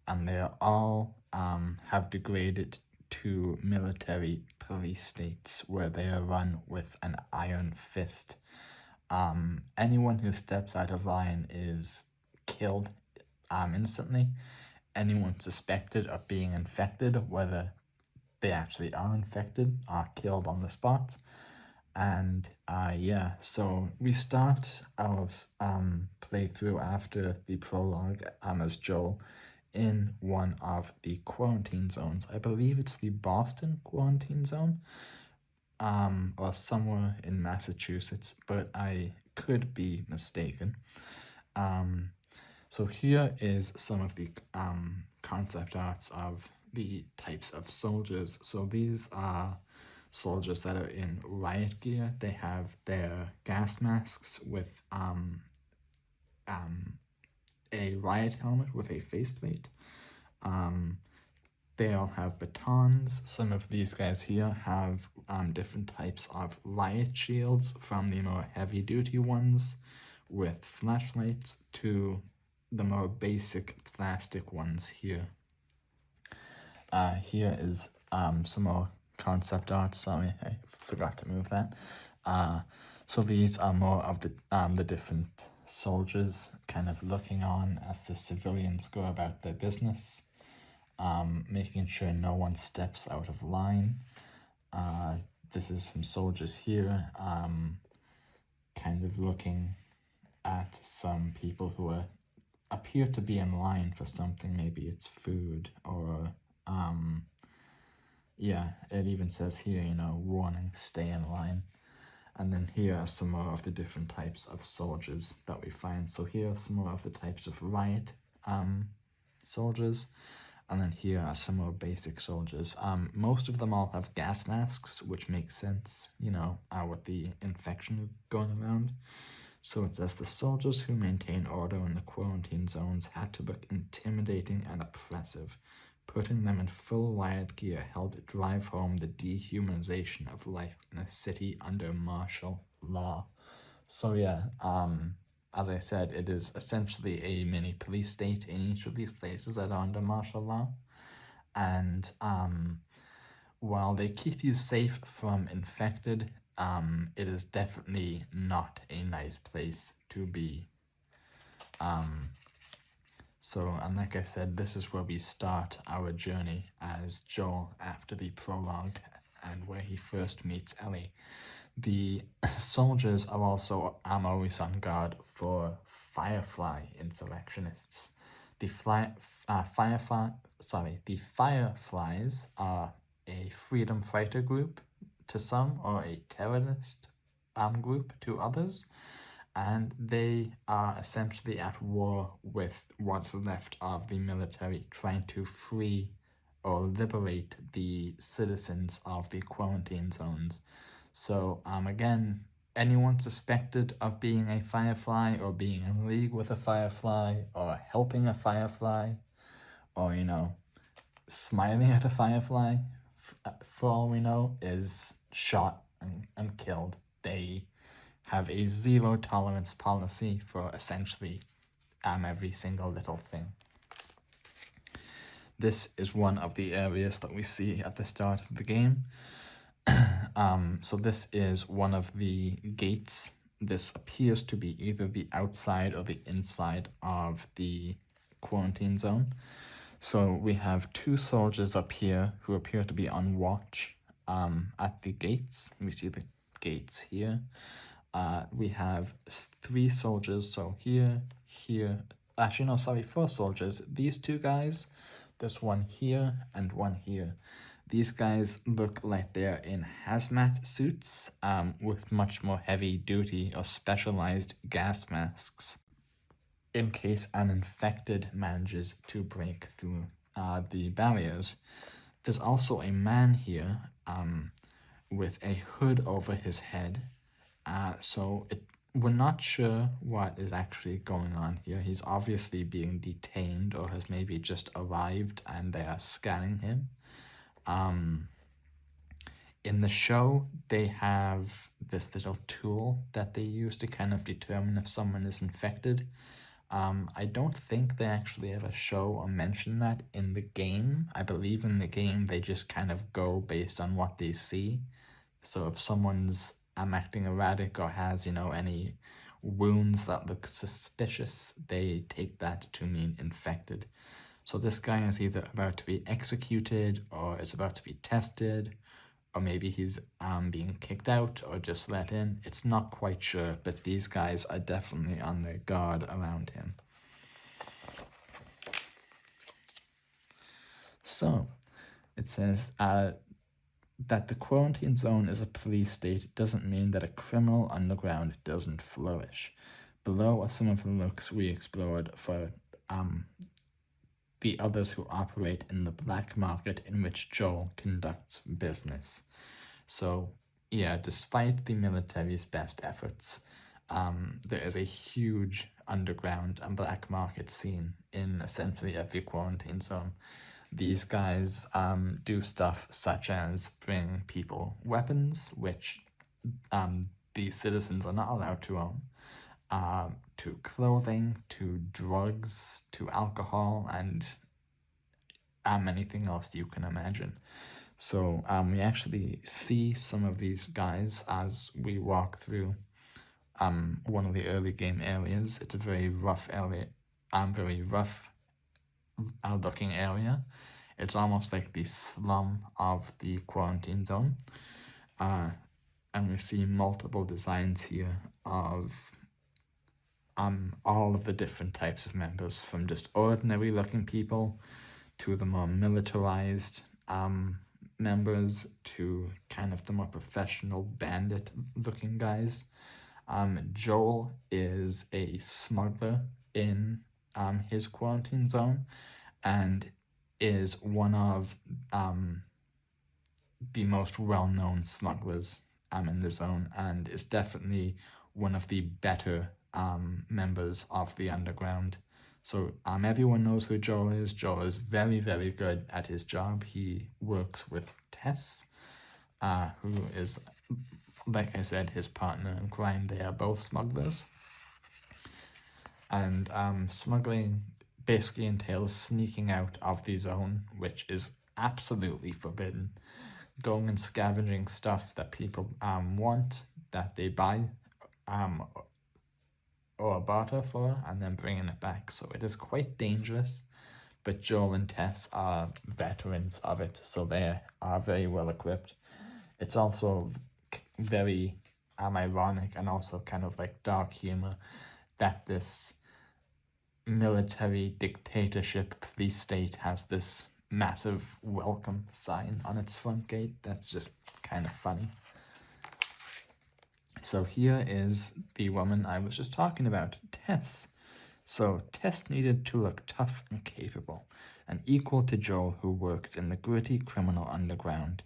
and they all have degraded to military police states where they are run with an iron fist. Anyone who steps out of line is killed instantly. Anyone suspected of being infected, whether they actually are infected, are killed on the spot. And so we start our playthrough after the prologue as Joel in one of the quarantine zones. I believe it's the Boston quarantine zone, or somewhere in Massachusetts, but I could be mistaken. So here is some of the concept arts of the types of soldiers. So these are soldiers that are in riot gear. They have their gas masks with a riot helmet with a faceplate. They all have batons. Some of these guys here have different types of riot shields, from the more heavy-duty ones with flashlights to the more basic plastic ones here. Here is some more concept art. Sorry, I forgot to move that. So these are more of the different soldiers kind of looking on as the civilians go about their business, making sure no one steps out of line. This is some soldiers here kind of looking at some people who appear to be in line for something. Maybe it's food or Yeah, it even says here, warning, stay in line. And then here are some more of the different types of soldiers that we find. So here are some more of the types of riot soldiers. And then here are some more basic soldiers. Most of them all have gas masks, which makes sense, with the infection going around. So it says the soldiers who maintain order in the quarantine zones had to look intimidating and oppressive. Putting them in full riot gear helped drive home the dehumanization of life in a city under martial law. So yeah, as I said, it is essentially a mini police state in each of these places that are under martial law. And while they keep you safe from infected, it is definitely not a nice place to be. And like I said, this is where we start our journey as Joel after the prologue and where he first meets Ellie. The soldiers are also always on guard for Firefly insurrectionists. The Fireflies are a freedom fighter group to some, or a terrorist group to others, and they are essentially at war with what's left of the military, trying to free or liberate the citizens of the quarantine zones. So again, anyone suspected of being a Firefly or being in league with a Firefly or helping a Firefly or, smiling at a Firefly, for all we know, is shot and killed. They have a zero tolerance policy for essentially every single little thing. This is one of the areas that we see at the start of the game. So this is one of the gates. This appears to be either the outside or the inside of the quarantine zone. So we have two soldiers up here who appear to be on watch at the gates. We see the gates here. We have three soldiers, so here, actually no, sorry, four soldiers. These two guys, there's one here and one here. These guys look like they're in hazmat suits with much more heavy duty or specialized gas masks in case an infected manages to break through the barriers. There's also a man here with a hood over his head. We're not sure what is actually going on here. He's obviously being detained or has maybe just arrived and they are scanning him. In the show, they have this little tool that they use to kind of determine if someone is infected. I don't think they actually ever show or mention that in the game. I believe in the game they just kind of go based on what they see. So if someone's acting erratic or has, any wounds that look suspicious, they take that to mean infected. So this guy is either about to be executed or is about to be tested, or maybe he's being kicked out or just let in. It's not quite sure, but these guys are definitely on their guard around him. So it says that the quarantine zone is a police state doesn't mean that a criminal underground doesn't flourish. Below are some of the looks we explored for the others who operate in the black market in which Joel conducts business. So, yeah, despite the military's best efforts, there is a huge underground and black market scene in essentially every quarantine zone. These guys do stuff such as bring people weapons, which the citizens are not allowed to own, to clothing, to drugs, to alcohol, and anything else you can imagine. So we actually see some of these guys as we walk through one of the early game areas. It's a very rough area, very rough looking area. It's almost like the slum of the quarantine zone. And we see multiple designs here of all of the different types of members, from just ordinary looking people to the more militarized members to kind of the more professional bandit-looking guys. Joel is a smuggler in his quarantine zone, and is one of the most well-known smugglers in the zone, and is definitely one of the better members of the underground. So everyone knows who Joel is. Joel is very, very good at his job. He works with Tess, who is, like I said, his partner in crime. They are both smugglers. And smuggling basically entails sneaking out of the zone, which is absolutely forbidden. Going and scavenging stuff that people want, that they buy or barter for, and then bringing it back. So it is quite dangerous, but Joel and Tess are veterans of it, so they are very well equipped. It's also very ironic and also kind of like dark humor that this military dictatorship police state has this massive welcome sign on its front gate. That's just kind of funny. So here is the woman I was just talking about, Tess. So Tess needed to look tough and capable, and equal to Joel, who works in the gritty criminal underground.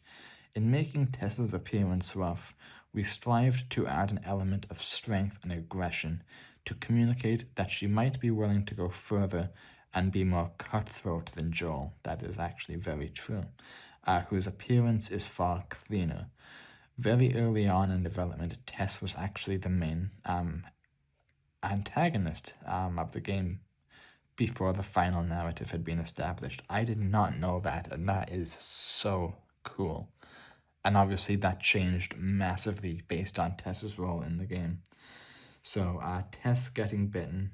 In making Tess's appearance rough, we strived to add an element of strength and aggression to communicate that she might be willing to go further and be more cutthroat than Joel. That is actually very true. Whose appearance is far cleaner. Very early on in development, Tess was actually the main antagonist of the game before the final narrative had been established. I did not know that, and that is so cool. And obviously that changed massively based on Tess's role in the game. So Tess getting bitten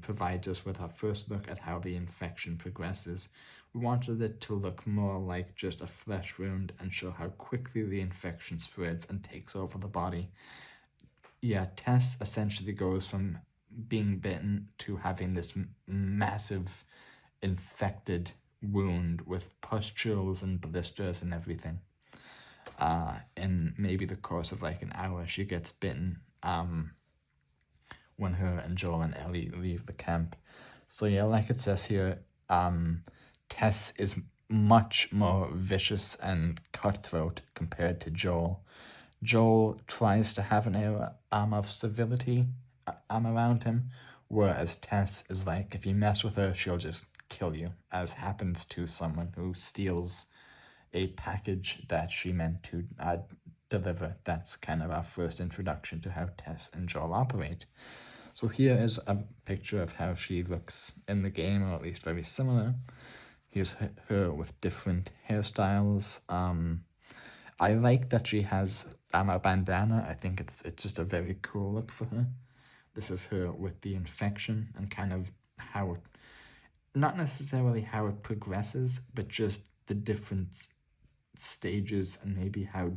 provides us with our first look at how the infection progresses. We wanted it to look more like just a flesh wound and show how quickly the infection spreads and takes over the body. Yeah, Tess essentially goes from being bitten to having this massive infected wound with pustules and blisters and everything. In maybe the course of like an hour, she gets bitten when her and Joel and Ellie leave the camp. So yeah, like it says here, Tess is much more vicious and cutthroat compared to Joel. Joel tries to have an air of civility around him, whereas Tess is like, if you mess with her, she'll just kill you, as happens to someone who steals a package that she meant to deliver. That's kind of our first introduction to how Tess and Joel operate. So here is a picture of how she looks in the game, or at least very similar. Here's her with different hairstyles. I like that she has a bandana. I think it's just a very cool look for her. This is her with the infection and kind of how it, not necessarily how it progresses, but just the different stages and maybe how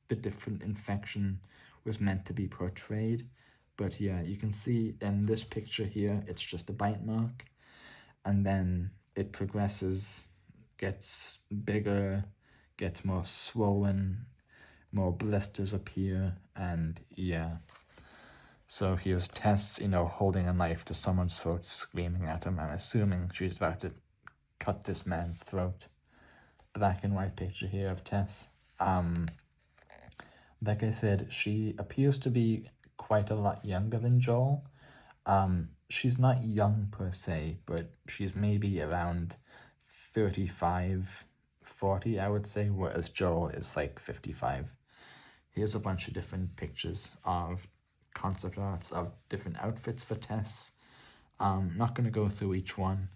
the different infection was meant to be portrayed. But yeah, you can see in this picture here, it's just a bite mark, and then it progresses, gets bigger, gets more swollen, more blisters appear, and yeah. So here's Tess, holding a knife to someone's throat, screaming at him. I'm assuming she's about to cut this man's throat. Black and white picture here of Tess. Like I said, she appears to be quite a lot younger than Joel. She's not young per se, but she's maybe around 35, 40, I would say, whereas Joel is like 55. Here's a bunch of different pictures of concept arts of different outfits for Tess. Not going to go through each one,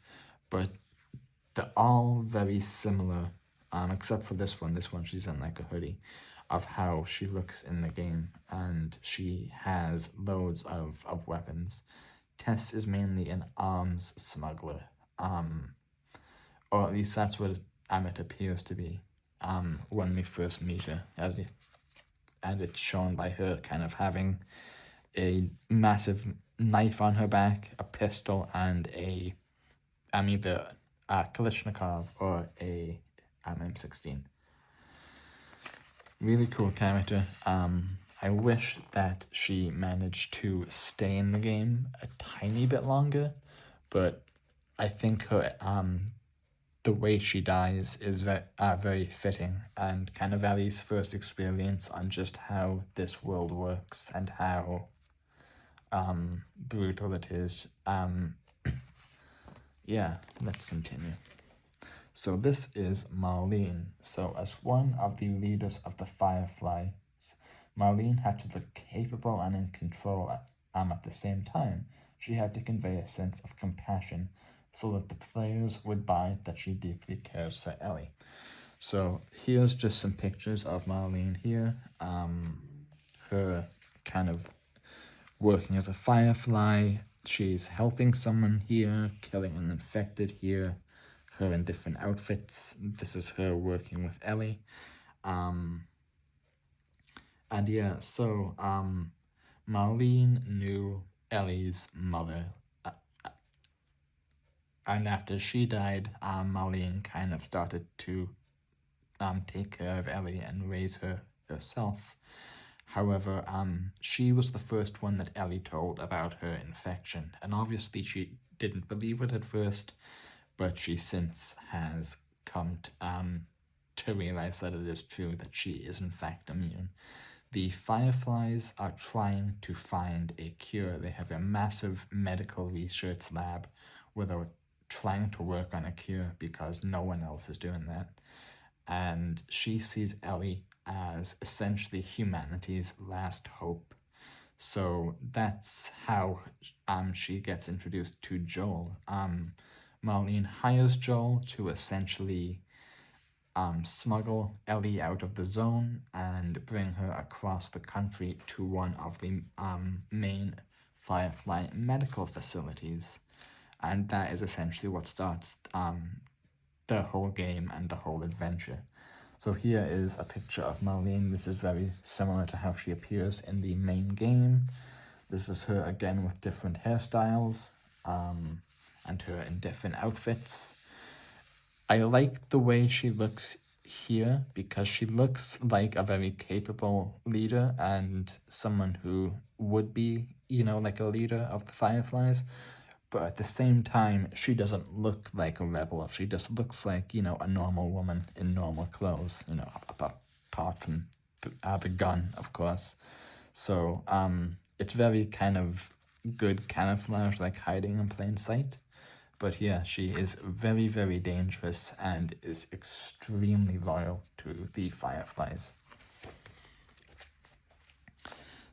but they're all very similar, except for this one. This one, she's in like a hoodie, of how she looks in the game, and she has loads of weapons. Tess is mainly an arms smuggler, or at least that's what it appears to be when we first meet her, and it's shown by her kind of having a massive knife on her back, a pistol, and either a Kalashnikov or a M16. Really cool character. I wish that she managed to stay in the game a tiny bit longer, but I think her the way she dies is very fitting and kind of Ellie's first experience on just how this world works and how brutal it is. Yeah, let's continue. So this is Marlene. So as one of the leaders of the Fireflies, Marlene had to look capable and in control at the same time. She had to convey a sense of compassion so that the players would buy that she deeply cares for Ellie. So here's just some pictures of Marlene here. Her kind of working as a firefly. She's helping someone here, killing an infected here. Her in different outfits. This is her working with Ellie. And yeah, so Marlene knew Ellie's mother. And after she died, Marlene kind of started to take care of Ellie and raise her herself. However, she was the first one that Ellie told about her infection, and obviously she didn't believe it at first, but she since has come to realize that it is true, that she is in fact immune. The Fireflies are trying to find a cure. They have a massive medical research lab where they're trying to work on a cure because no one else is doing that. And she sees Ellie as essentially humanity's last hope. So that's how she gets introduced to Joel. Marlene hires Joel to essentially smuggle Ellie out of the zone and bring her across the country to one of the main Firefly medical facilities. And that is essentially what starts the whole game and the whole adventure. So here is a picture of Marlene. This is very similar to how she appears in the main game. This is her again with different hairstyles and her in different outfits. I like the way she looks here because she looks like a very capable leader and someone who would be, like a leader of the Fireflies. But at the same time, she doesn't look like a rebel. She just looks like, a normal woman in normal clothes, apart from the gun, of course. So it's very kind of good camouflage, like hiding in plain sight. But yeah, she is very, very dangerous and is extremely loyal to the Fireflies.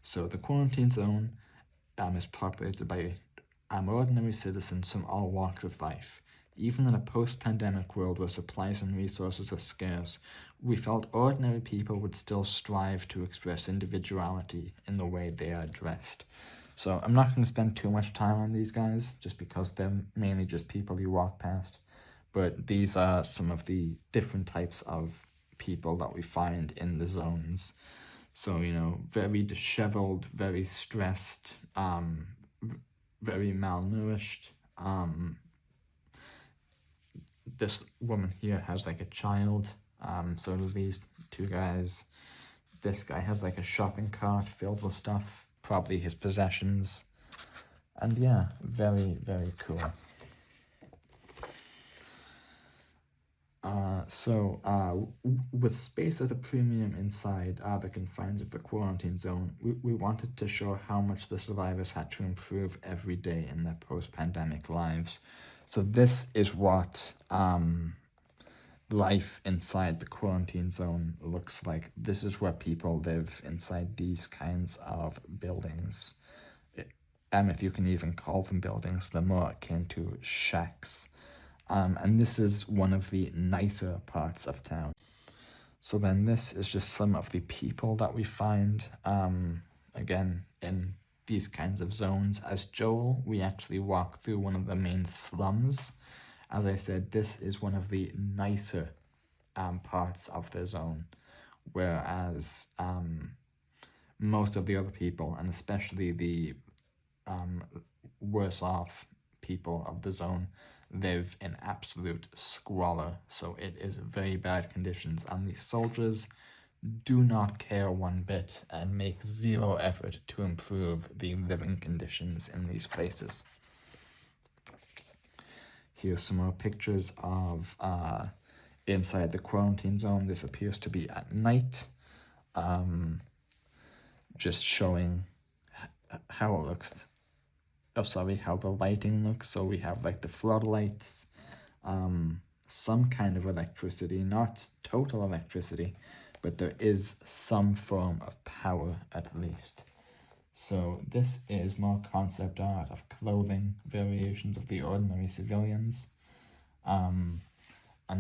So the quarantine zone is populated by ordinary citizens from all walks of life. Even in a post-pandemic world where supplies and resources are scarce, we felt ordinary people would still strive to express individuality in the way they are dressed. So I'm not going to spend too much time on these guys, just because they're mainly just people you walk past. But these are some of the different types of people that we find in the zones. So, very disheveled, very stressed, very malnourished. This woman here has like a child. So do these two guys. This guy has like a shopping cart filled with stuff, probably his possessions. And yeah, very, very cool. With space at a premium inside the confines of the quarantine zone, we wanted to show how much the survivors had to improve every day in their post-pandemic lives. So this is what life inside the quarantine zone looks like. This is where people live, inside these kinds of buildings. If you can even call them buildings, they're more akin to shacks. And this is one of the nicer parts of town. So then this is just some of the people that we find, again, in these kinds of zones. As Joel, we actually walk through one of the main slums. As I said, this is one of the nicer parts of the zone, whereas most of the other people, and especially the worse off people of the zone, live in absolute squalor. So it is very bad conditions, and the soldiers do not care one bit and make zero effort to improve the living conditions in these places. Here's some more pictures of inside the quarantine zone. This appears to be at night, just showing how it looks. Oh, sorry, how the lighting looks. So we have like the floodlights, some kind of electricity, not total electricity, but there is some form of power at least. So this is more concept art of clothing, variations of the ordinary civilians. And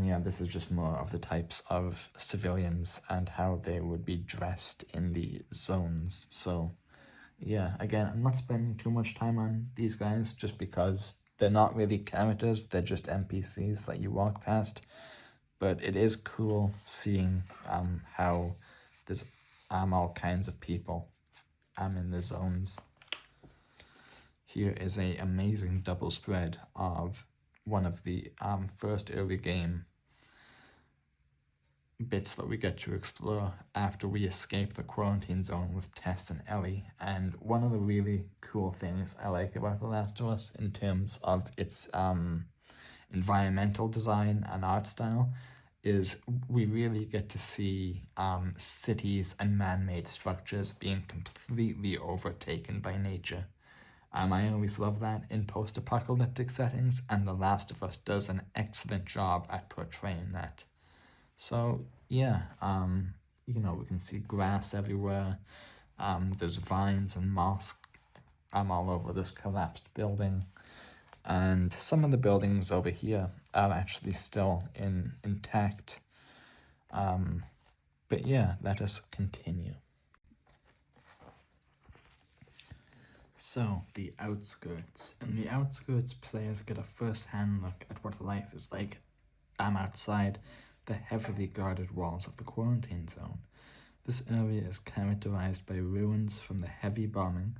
yeah, this is just more of the types of civilians and how they would be dressed in the zones. So yeah, again, I'm not spending too much time on these guys just because they're not really characters, they're just NPCs that you walk past. But it is cool seeing how there's all kinds of people in the zones. Here is a amazing double spread of one of the first early game bits that we get to explore after we escape the quarantine zone with Tess and Ellie. And one of the really cool things I like about The Last of Us in terms of its environmental design and art style is we really get to see cities and man-made structures being completely overtaken by nature. I always love that in post-apocalyptic settings, and The Last of Us does an excellent job at portraying that. So yeah, you know, we can see grass everywhere. There's vines and moss all over this collapsed building. And some of the buildings over here are actually still intact. But yeah, let us continue. So, the Outskirts. In the Outskirts, players get a first-hand look at what life is like outside the heavily guarded walls of the quarantine zone. This area is characterized by ruins from the heavy bombing,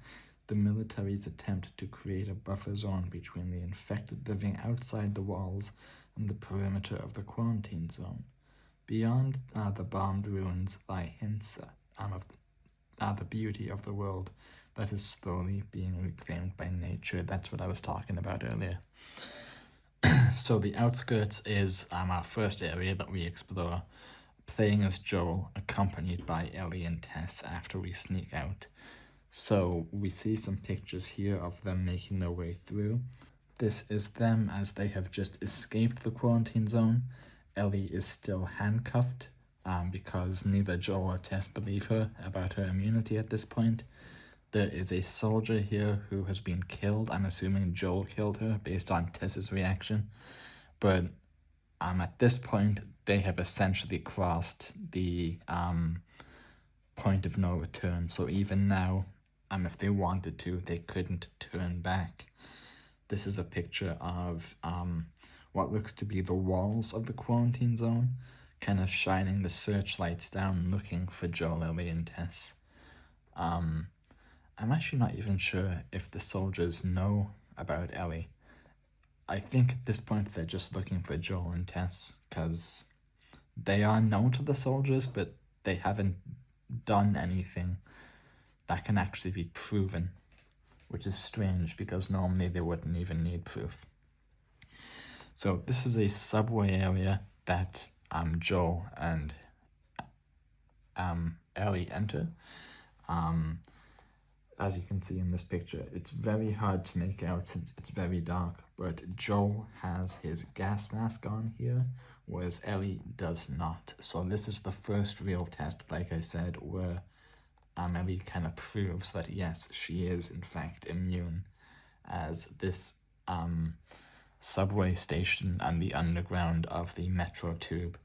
the military's attempt to create a buffer zone between the infected living outside the walls and the perimeter of the quarantine zone. Beyond the bombed ruins lie hints of the beauty of the world that is slowly being reclaimed by nature. That's what I was talking about earlier. So the Outskirts is our first area that we explore, playing as Joel, accompanied by Ellie and Tess after we sneak out. So we see some pictures here of them making their way through. This is them as they have just escaped the quarantine zone. Ellie is still handcuffed because neither Joel or Tess believe her about her immunity at this point. There is a soldier here who has been killed. I'm assuming Joel killed her based on Tess's reaction. But at this point, they have essentially crossed the point of no return. So even now, if they wanted to, they couldn't turn back. This is a picture of what looks to be the walls of the quarantine zone, kind of shining the searchlights down, looking for Joel, Ellie, and Tess. I'm actually not even sure if the soldiers know about Ellie. I think at this point they're just looking for Joel and Tess, because they are known to the soldiers, but they haven't done anything that can actually be proven, which is strange because normally they wouldn't even need proof. So this is a subway area that Joel and Ellie enter. As you can see in this picture, it's very hard to make out since it's very dark, but Joel has his gas mask on here, whereas Ellie does not. So this is the first real test, like I said, where Ellie kind of proves that yes, she is in fact immune, as this subway station and the underground of the metro tube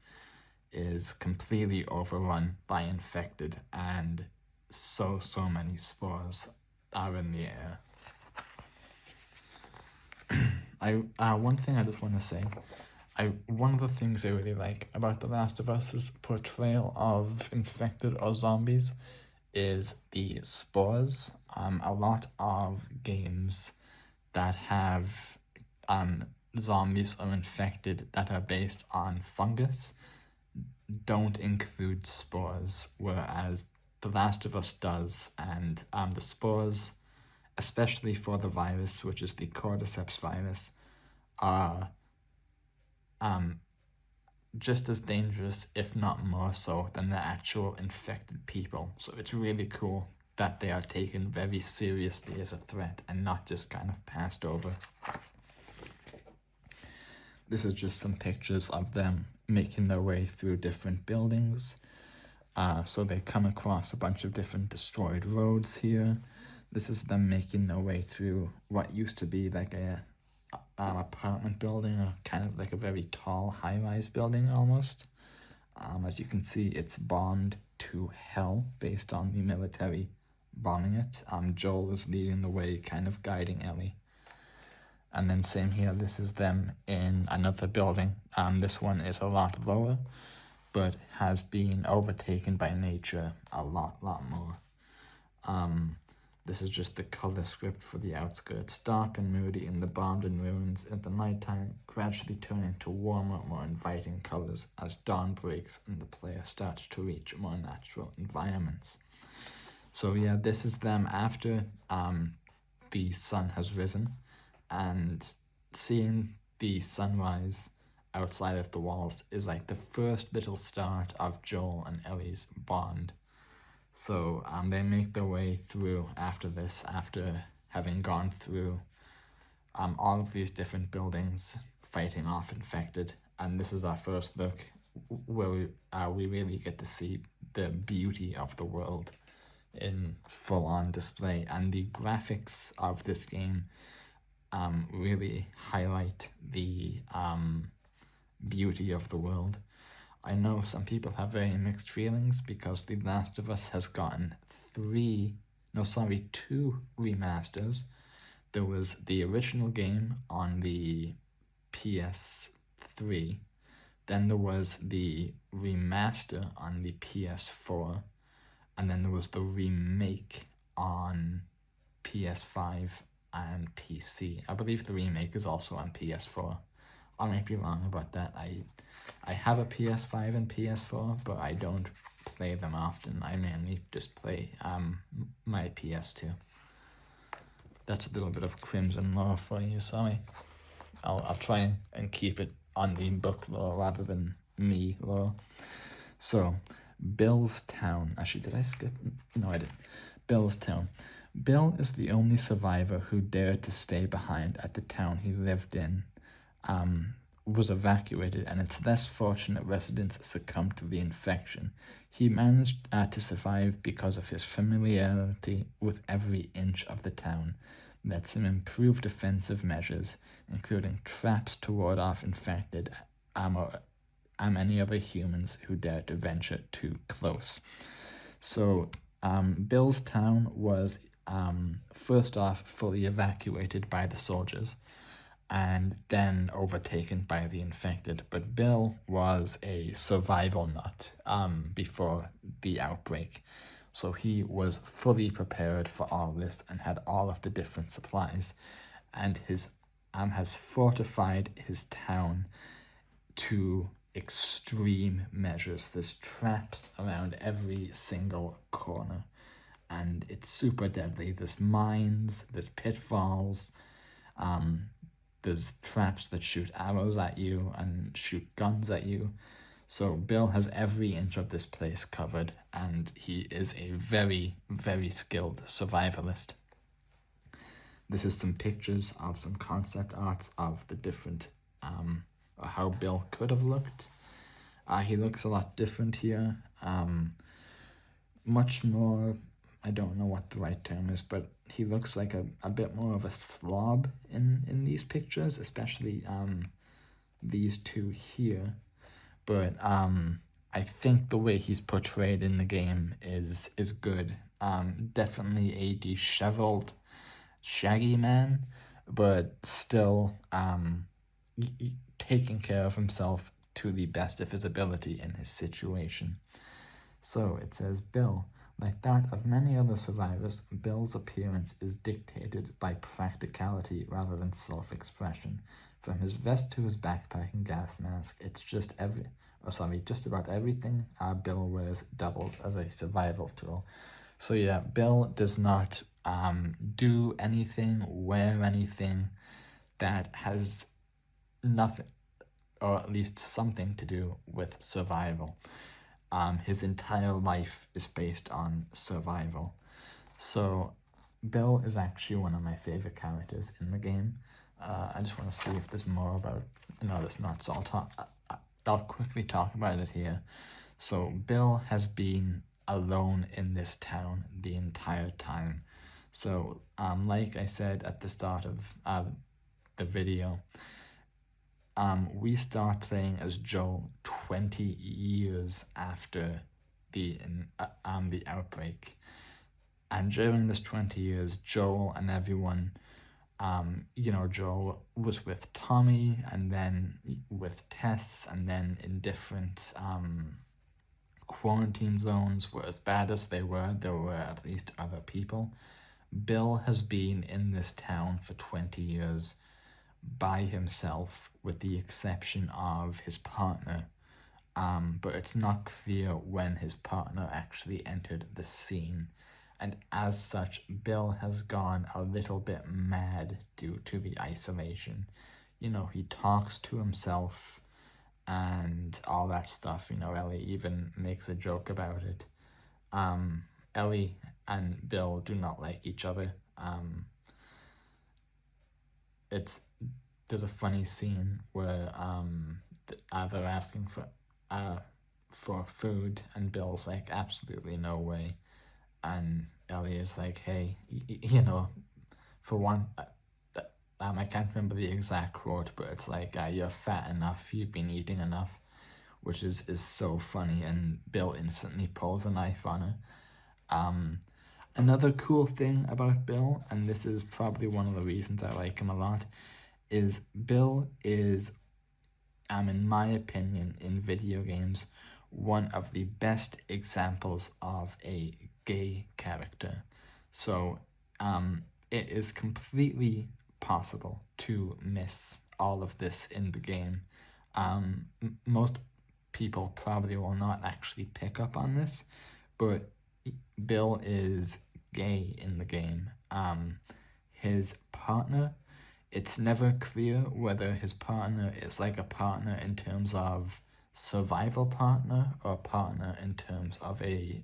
is completely overrun by infected, and so many spores are in the air. One thing I just want to say, one of the things I really like about The Last of Us's portrayal of infected or zombies is the spores. A lot of games that have zombies or infected that are based on fungus don't include spores, whereas The Last of Us does, and the spores, especially for the virus, which is the cordyceps virus, are just as dangerous, if not more so, than the actual infected people. So it's really cool that they are taken very seriously as a threat and not just kind of passed over. This is just some pictures of them making their way through different buildings. So they come across a bunch of different destroyed roads here. This is them making their way through what used to be like a apartment building, or kind of like a very tall high-rise building almost. As you can see, it's bombed to hell based on the military bombing it. Joel is leading the way, kind of guiding Ellie. And then same here, this is them in another building. This one is a lot lower, but has been overtaken by nature a lot more. This is just the color script for the Outskirts. Dark and moody in the bombed and ruins at the nighttime, gradually turning to warmer, more inviting colors as dawn breaks and the player starts to reach more natural environments. So yeah, this is them after the sun has risen, and seeing the sunrise outside of the walls is like the first little start of Joel and Ellie's bond. So they make their way through after this, after having gone through all of these different buildings, fighting off infected. And this is our first look where we really get to see the beauty of the world in full-on display. And the graphics of this game really highlight the beauty of the world. I know some people have very mixed feelings because The Last of Us has gotten 2 remasters. There was the original game on the PS3, then there was the remaster on the PS4, and then there was the remake on PS5 and PC. I believe the remake is also on PS4. I might be wrong about that. I have a PS5 and PS4, but I don't play them often. I mainly just play my PS2. That's a little bit of Crimson lore for you, sorry. I'll try and keep it on the book lore rather than me lore. So, Bill's Town. Actually, did I skip? No, I didn't. Bill's Town. Bill is the only survivor who dared to stay behind at the town he lived in. Was evacuated, and its less fortunate residents succumbed to the infection. He managed to survive because of his familiarity with every inch of the town. That's some improved defensive measures, including traps to ward off infected or any other humans who dare to venture too close. So, Bill's town was first off fully evacuated by the soldiers, and then overtaken by the infected. But Bill was a survival nut before the outbreak. So he was fully prepared for all this and had all of the different supplies. And has fortified his town to extreme measures. There's traps around every single corner. And it's super deadly. There's mines, there's pitfalls, there's traps that shoot arrows at you and shoot guns at you. So Bill has every inch of this place covered, and he is a very, very skilled survivalist. This is some pictures of some concept arts of the different, or how Bill could have looked. He looks a lot different here. Much more, I don't know what the right term is, but he looks like a bit more of a slob in these pictures, especially these two here. But I think the way he's portrayed in the game is good. Definitely a disheveled, shaggy man, but still taking care of himself to the best of his ability in his situation. So it says, Bill, like that of many other survivors, Bill's appearance is dictated by practicality rather than self-expression. From his vest to his backpack and gas mask, it's just just about everything Bill wears doubles as a survival tool. So yeah, Bill does not do anything, wear anything that has nothing, or at least something to do with survival. His entire life is based on survival. So Bill is actually one of my favorite characters in the game. I just want to see if there's more about, no, there's not, so I'll quickly talk about it here. So Bill has been alone in this town the entire time. So like I said at the start of the video, we start playing as Joel 20 years after the outbreak. And during this 20 years, Joel and everyone, Joel was with Tommy and then with Tess, and then in different quarantine zones. Were as bad as they were, there were at least other people. Bill has been in this town for 20 years by himself, with the exception of his partner. But it's not clear when his partner actually entered the scene. And as such, Bill has gone a little bit mad due to the isolation. He talks to himself and all that stuff. Ellie even makes a joke about it. Ellie and Bill do not like each other. There's a funny scene where they're asking for food, and Bill's like, absolutely no way. And Ellie is like, hey, for one, I can't remember the exact quote, but it's like, you're fat enough, you've been eating enough, which is so funny, and Bill instantly pulls a knife on her. Another cool thing about Bill, and this is probably one of the reasons I like him a lot, is Bill is, in my opinion, in video games, one of the best examples of a gay character. So it is completely possible to miss all of this in the game. Most people probably will not actually pick up on this, but Bill is gay in the game. His partner, it's never clear whether his partner is like a partner in terms of survival partner or partner in terms of a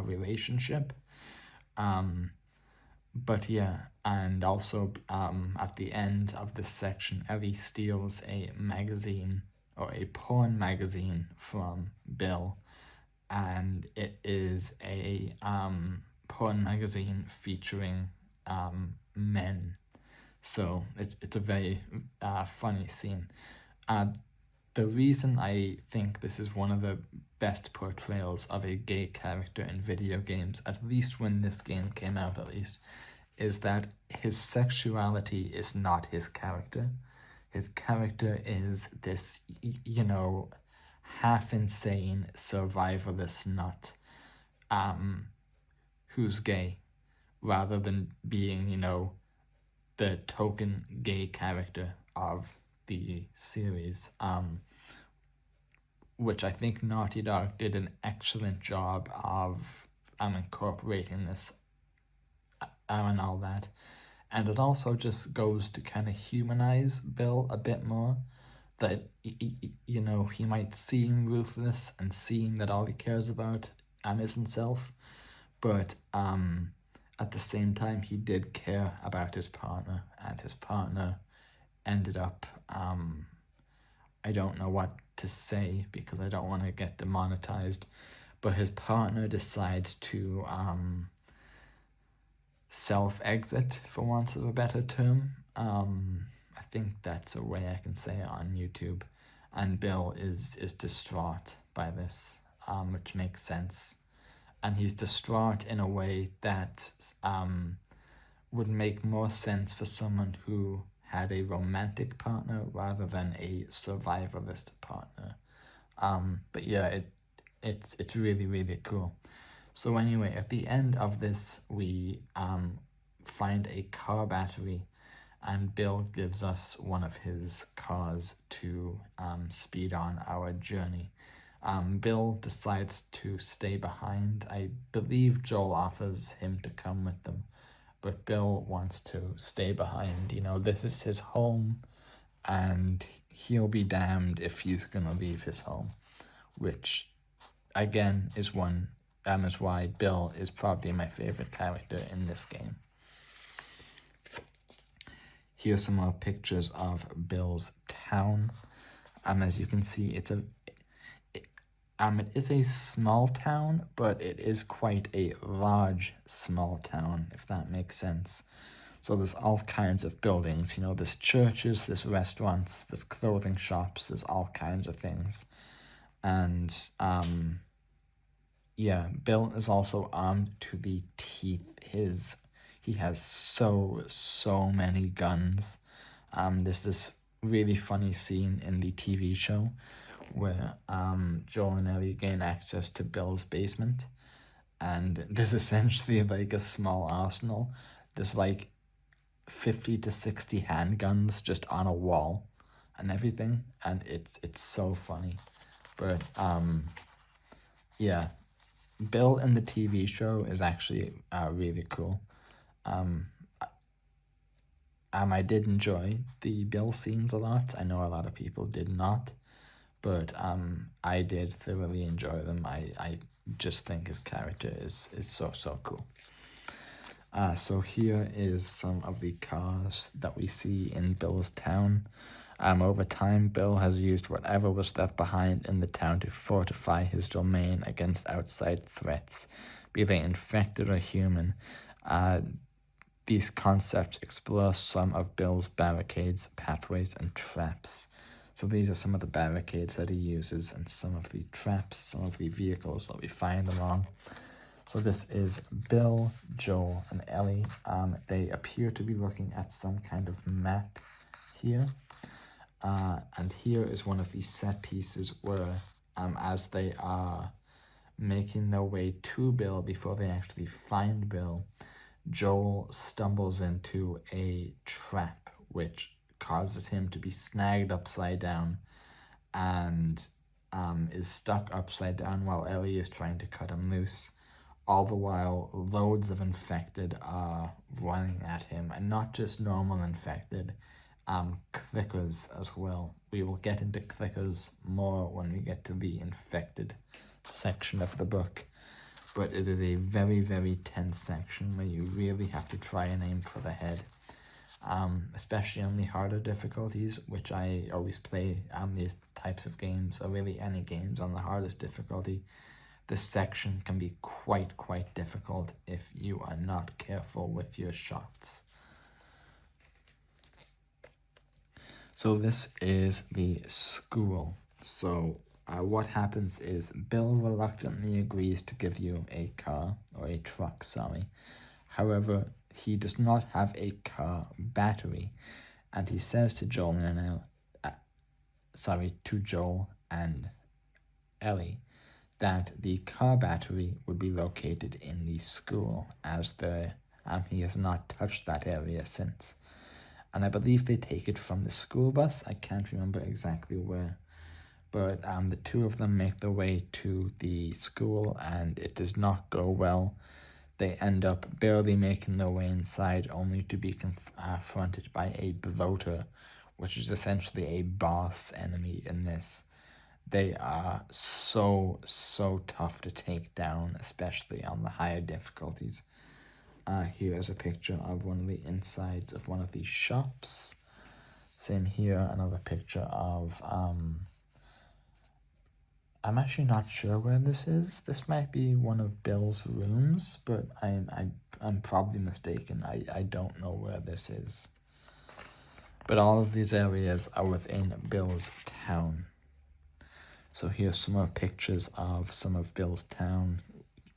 relationship. But yeah, and also at the end of this section, Ellie steals a magazine, or a porn magazine, from Bill, and it is a porn magazine featuring men. So it's a very funny scene. The reason I think this is one of the best portrayals of a gay character in video games, at least when this game came out at least, is that his sexuality is not his character. His character is this, half-insane survivalist nut who's gay, rather than being, the token gay character of the series, which I think Naughty Dog did an excellent job of incorporating this and all that. And it also just goes to kind of humanize Bill a bit more, that, he might seem ruthless and seem that all he cares about is himself, but at the same time, he did care about his partner, and his partner ended up, I don't know what to say because I don't want to get demonetized, but his partner decides to self-exit, for want of a better term. I think that's a way I can say it on YouTube, and Bill is distraught by this, which makes sense. And he's distraught in a way that would make more sense for someone who had a romantic partner rather than a survivalist partner. But yeah, it's really, really cool. So anyway, at the end of this, we find a car battery, and Bill gives us one of his cars to speed on our journey. Bill decides to stay behind. I believe Joel offers him to come with them, but Bill wants to stay behind. You know, this is his home, and he'll be damned if he's gonna leave his home, which again is why Bill is probably my favorite character in this game. Here's some more pictures of Bill's town. As you can see, it is a small town, but it is quite a large small town, if that makes sense. So there's all kinds of buildings, you know, there's churches, there's restaurants, there's clothing shops, there's all kinds of things. And yeah, Bill is also armed to the teeth. He has so many guns. There's this really funny scene in the TV show where Joel and Ellie gain access to Bill's basement, and there's essentially like a small arsenal. There's like 50 to 60 handguns just on a wall and everything, and it's so funny. But yeah, Bill in the TV show is actually really cool. I did enjoy the Bill scenes a lot. I know a lot of people did not, but I did thoroughly enjoy them. I just think his character is so cool. So here is some of the cars that we see in Bill's town. Over time, Bill has used whatever was left behind in the town to fortify his domain against outside threats, be they infected or human. These concepts explore some of Bill's barricades, pathways, and traps. So these are some of the barricades that he uses and some of the traps, some of the vehicles that we find along. So this is Bill, Joel, and Ellie. They appear to be looking at some kind of map here. And here is one of the set pieces where as they are making their way to Bill before they actually find Bill, Joel stumbles into a trap which causes him to be snagged upside down and is stuck upside down while Ellie is trying to cut him loose. All the while, loads of infected are running at him, and not just normal infected, clickers as well. We will get into clickers more when we get to the infected section of the book. But it is a very tense section where you really have to try and aim for the head. Especially on the harder difficulties, which I always play these types of games, or really any games on the hardest difficulty. This section can be quite difficult if you are not careful with your shots. So this is the school. So what happens is Bill reluctantly agrees to give you a car, or a truck, sorry. However, he does not have a car battery, and he says to Joel and Ellie that the car battery would be located in the school, as he has not touched that area since. And I believe they take it from the school bus. I can't remember exactly where. But the two of them make their way to the school, and it does not go well. They end up barely making their way inside, only to be confronted by a bloater, which is essentially a boss enemy in this. They are so tough to take down, especially on the higher difficulties. Here is a picture of one of the insides of one of these shops. Same here, another picture of I'm actually not sure where this is. This might be one of Bill's rooms, but I'm probably mistaken. I don't know where this is. But all of these areas are within Bill's town. So here's some more pictures of some of Bill's town.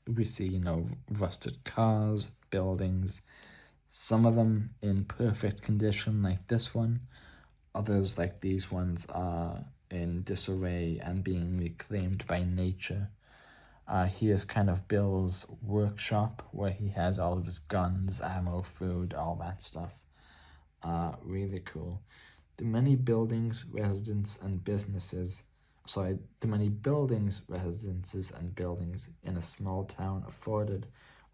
We see, rusted cars, buildings, some of them in perfect condition like this one. Others like these ones are in disarray and being reclaimed by nature. Here's kind of Bill's workshop where he has all of his guns, ammo, food, all that stuff. are really cool. The many buildings, residences, and businesses in a small town afforded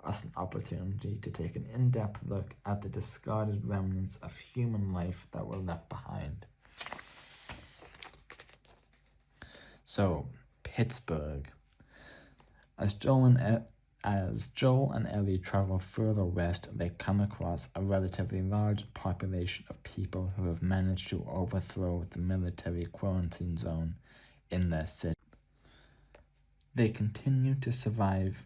us an opportunity to take an in-depth look at the discarded remnants of human life that were left behind. So, Pittsburgh. As Joel and Ellie travel further west, they come across a relatively large population of people who have managed to overthrow the military quarantine zone in their city. They continue to survive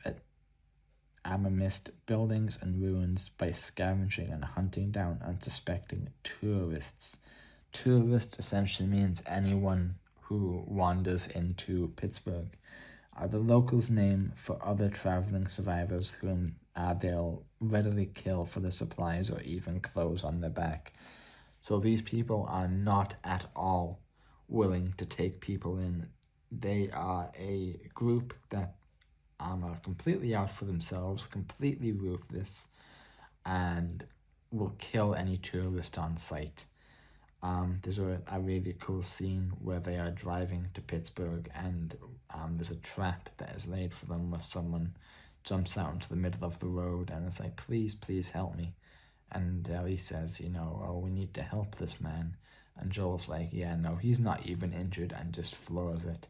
amidst buildings and ruins by scavenging and hunting down unsuspecting tourists. Tourist essentially means anyone who wanders into Pittsburgh. The locals' name for other traveling survivors whom they'll readily kill for the supplies or even clothes on their back. So these people are not at all willing to take people in. They are a group that are completely out for themselves, completely ruthless, and will kill any tourist on sight. There's a really cool scene where they are driving to Pittsburgh, and there's a trap that is laid for them where someone jumps out into the middle of the road and is like, please help me. And Ellie says, oh, we need to help this man. And Joel's like, yeah, no, he's not even injured, and just floors it.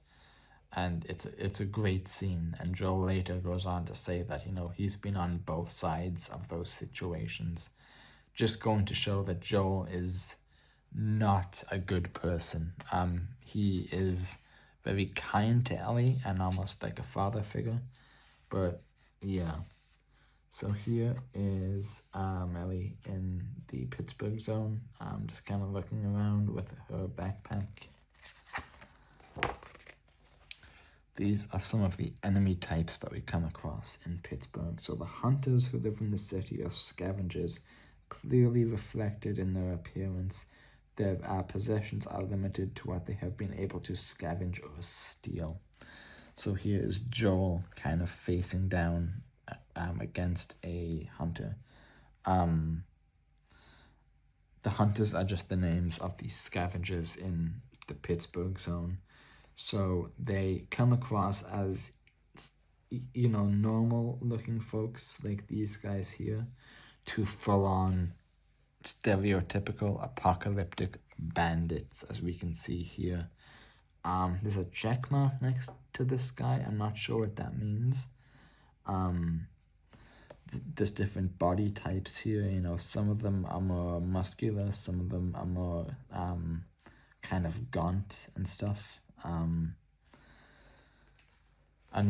And it's a great scene. And Joel later goes on to say that, he's been on both sides of those situations. Just going to show that Joel is not a good person. He is very kind to Ellie and almost like a father figure. But yeah. So here is Ellie in the Pittsburgh zone, just kind of looking around with her backpack. These are some of the enemy types that we come across in Pittsburgh. So the hunters who live in the city are scavengers, clearly reflected in their appearance. Their possessions are limited to what they have been able to scavenge or steal. So here is Joel kind of facing down against a hunter. The hunters are just the names of the scavengers in the Pittsburgh zone. So they come across as, normal looking folks like these guys here, to full-on stereotypical apocalyptic bandits, as we can see here. There's a check mark next to this guy. I'm not sure what that means. There's different body types here. Some of them are more muscular, some of them are more kind of gaunt and stuff. And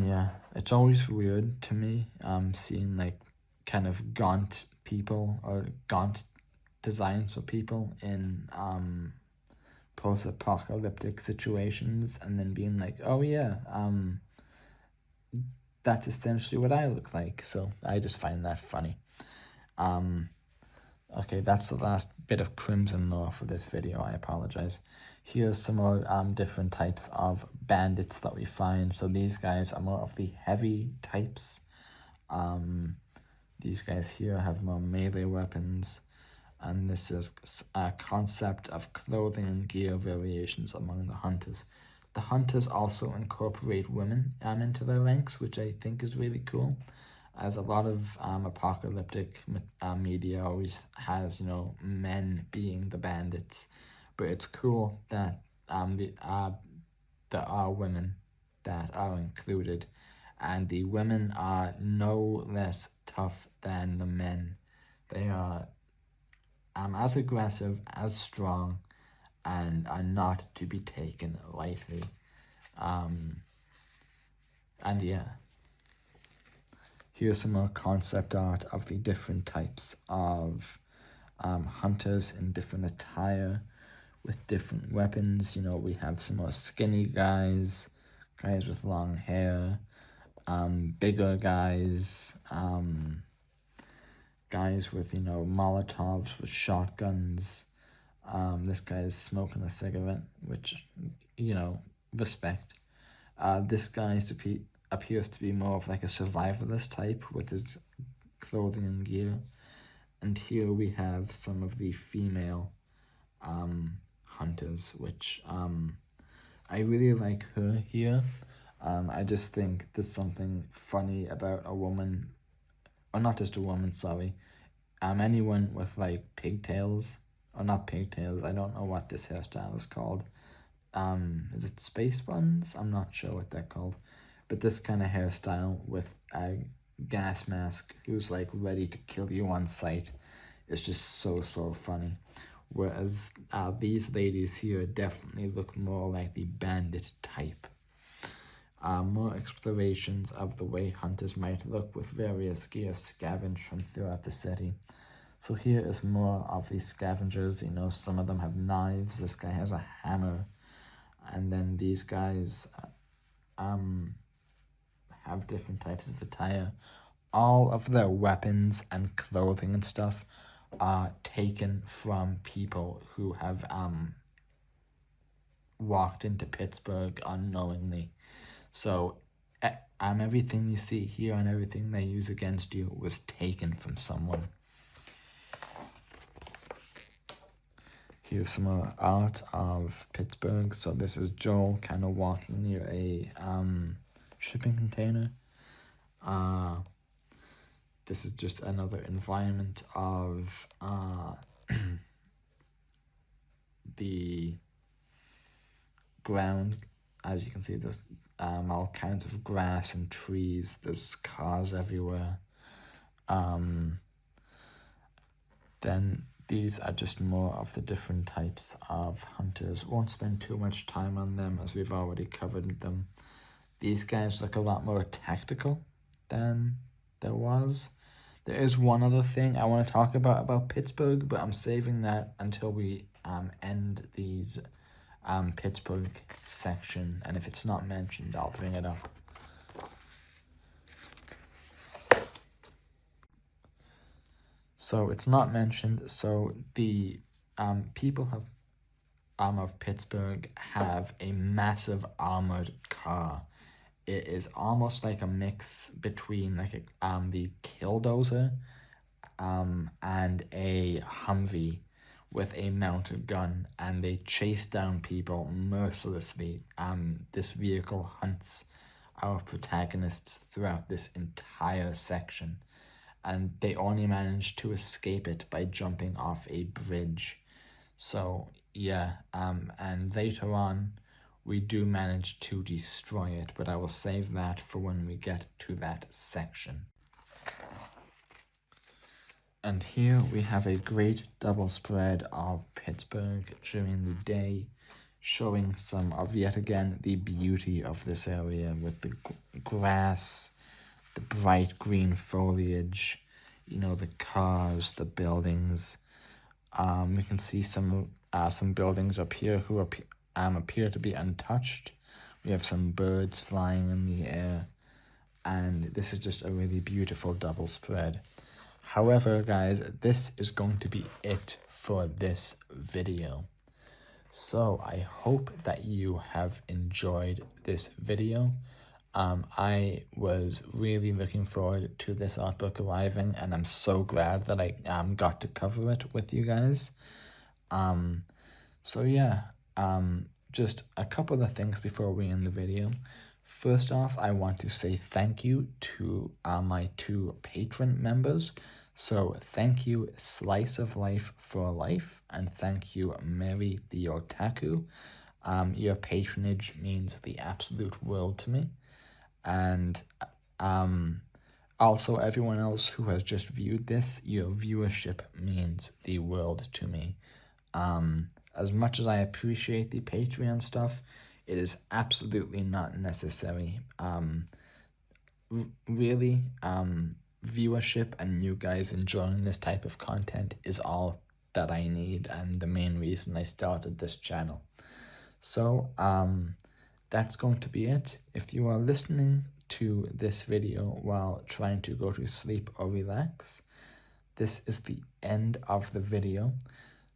yeah, it's always weird to me seeing like kind of gaunt people or gaunt designs for people in post-apocalyptic situations, and then being like, oh yeah, that's essentially what I look like. So I just find that funny. Okay, that's the last bit of Crimson lore for this video. I apologize. Here's some more different types of bandits that we find. So these guys are more of the heavy types. These guys here have more melee weapons. And this is a concept of clothing and gear variations among the hunters. The hunters also incorporate women into their ranks, which I think is really cool, as a lot of apocalyptic media always has, men being the bandits. But it's cool that there are women that are included, and the women are no less tough than the men. They are as aggressive, as strong, and are not to be taken lightly. And yeah, here's some more concept art of the different types of hunters in different attire with different weapons. We have some more skinny guys with long hair, bigger guys, guys with, Molotovs with shotguns. This guy's smoking a cigarette, which, respect. This guy appears to be more of like a survivalist type with his clothing and gear. And here we have some of the female hunters, which I really like her here. I just think there's something funny about a woman, or not just a woman, sorry, anyone with like pigtails, or not pigtails, I don't know what this hairstyle is called. Is it space buns? I'm not sure what they're called. But this kind of hairstyle with a gas mask who's like ready to kill you on sight is just so funny. Whereas these ladies here definitely look more like the bandit type. More explorations of the way hunters might look with various gear scavenged from throughout the city. So here is more of the scavengers. You know, some of them have knives. This guy has a hammer. And then these guys have different types of attire. All of their weapons and clothing and stuff are taken from people who have walked into Pittsburgh unknowingly. So everything you see here and everything they use against you was taken from someone. Here's some more art of Pittsburgh. So this is Joel kind of walking near a shipping container. This is just another environment of the ground. As you can see, there's all kinds of grass and trees. There's cars everywhere. Then these are just more of the different types of hunters. Won't spend too much time on them as we've already covered them. These guys look a lot more tactical than there was. There is one other thing I want to talk about Pittsburgh, but I'm saving that until we end these Pittsburgh section, and if it's not mentioned, I'll bring it up. So it's not mentioned. So the people of Pittsburgh have a massive armored car. It is almost like a mix between like the Killdozer and a Humvee with a mounted gun, and they chase down people mercilessly. This vehicle hunts our protagonists throughout this entire section, and they only manage to escape it by jumping off a bridge. So yeah, and later on we do manage to destroy it, but I will save that for when we get to that section. And here we have a great double spread of Pittsburgh during the day, showing some of, yet again, the beauty of this area with the grass, the bright green foliage, you know, the cars, the buildings. We can see some buildings up here who appear to be untouched. We have some birds flying in the air, and this is just a really beautiful double spread. However, guys, this is going to be it for this video. So I hope that you have enjoyed this video. I was really looking forward to this art book arriving, and I'm so glad that I got to cover it with you guys. So yeah, just a couple of things before we end the video. First off, I want to say thank you to my 2 patron members. So thank you, Slice of Life for Life, and thank you, Mary the Otaku. Your patronage means the absolute world to me. And also everyone else who has just viewed this, your viewership means the world to me. As much as I appreciate the Patreon stuff, it is absolutely not necessary. Really, viewership and you guys enjoying this type of content is all that I need, and the main reason I started this channel. So, that's going to be it. If you are listening to this video while trying to go to sleep or relax, this is the end of the video.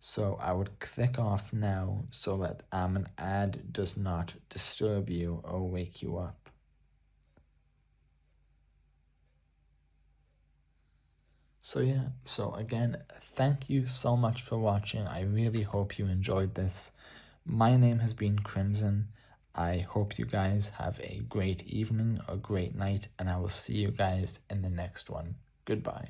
So I would click off now so that an ad does not disturb you or wake you up. So yeah, so again, thank you so much for watching. I really hope you enjoyed this. My name has been Crimson. I hope you guys have a great evening, a great night, and I will see you guys in the next one. Goodbye.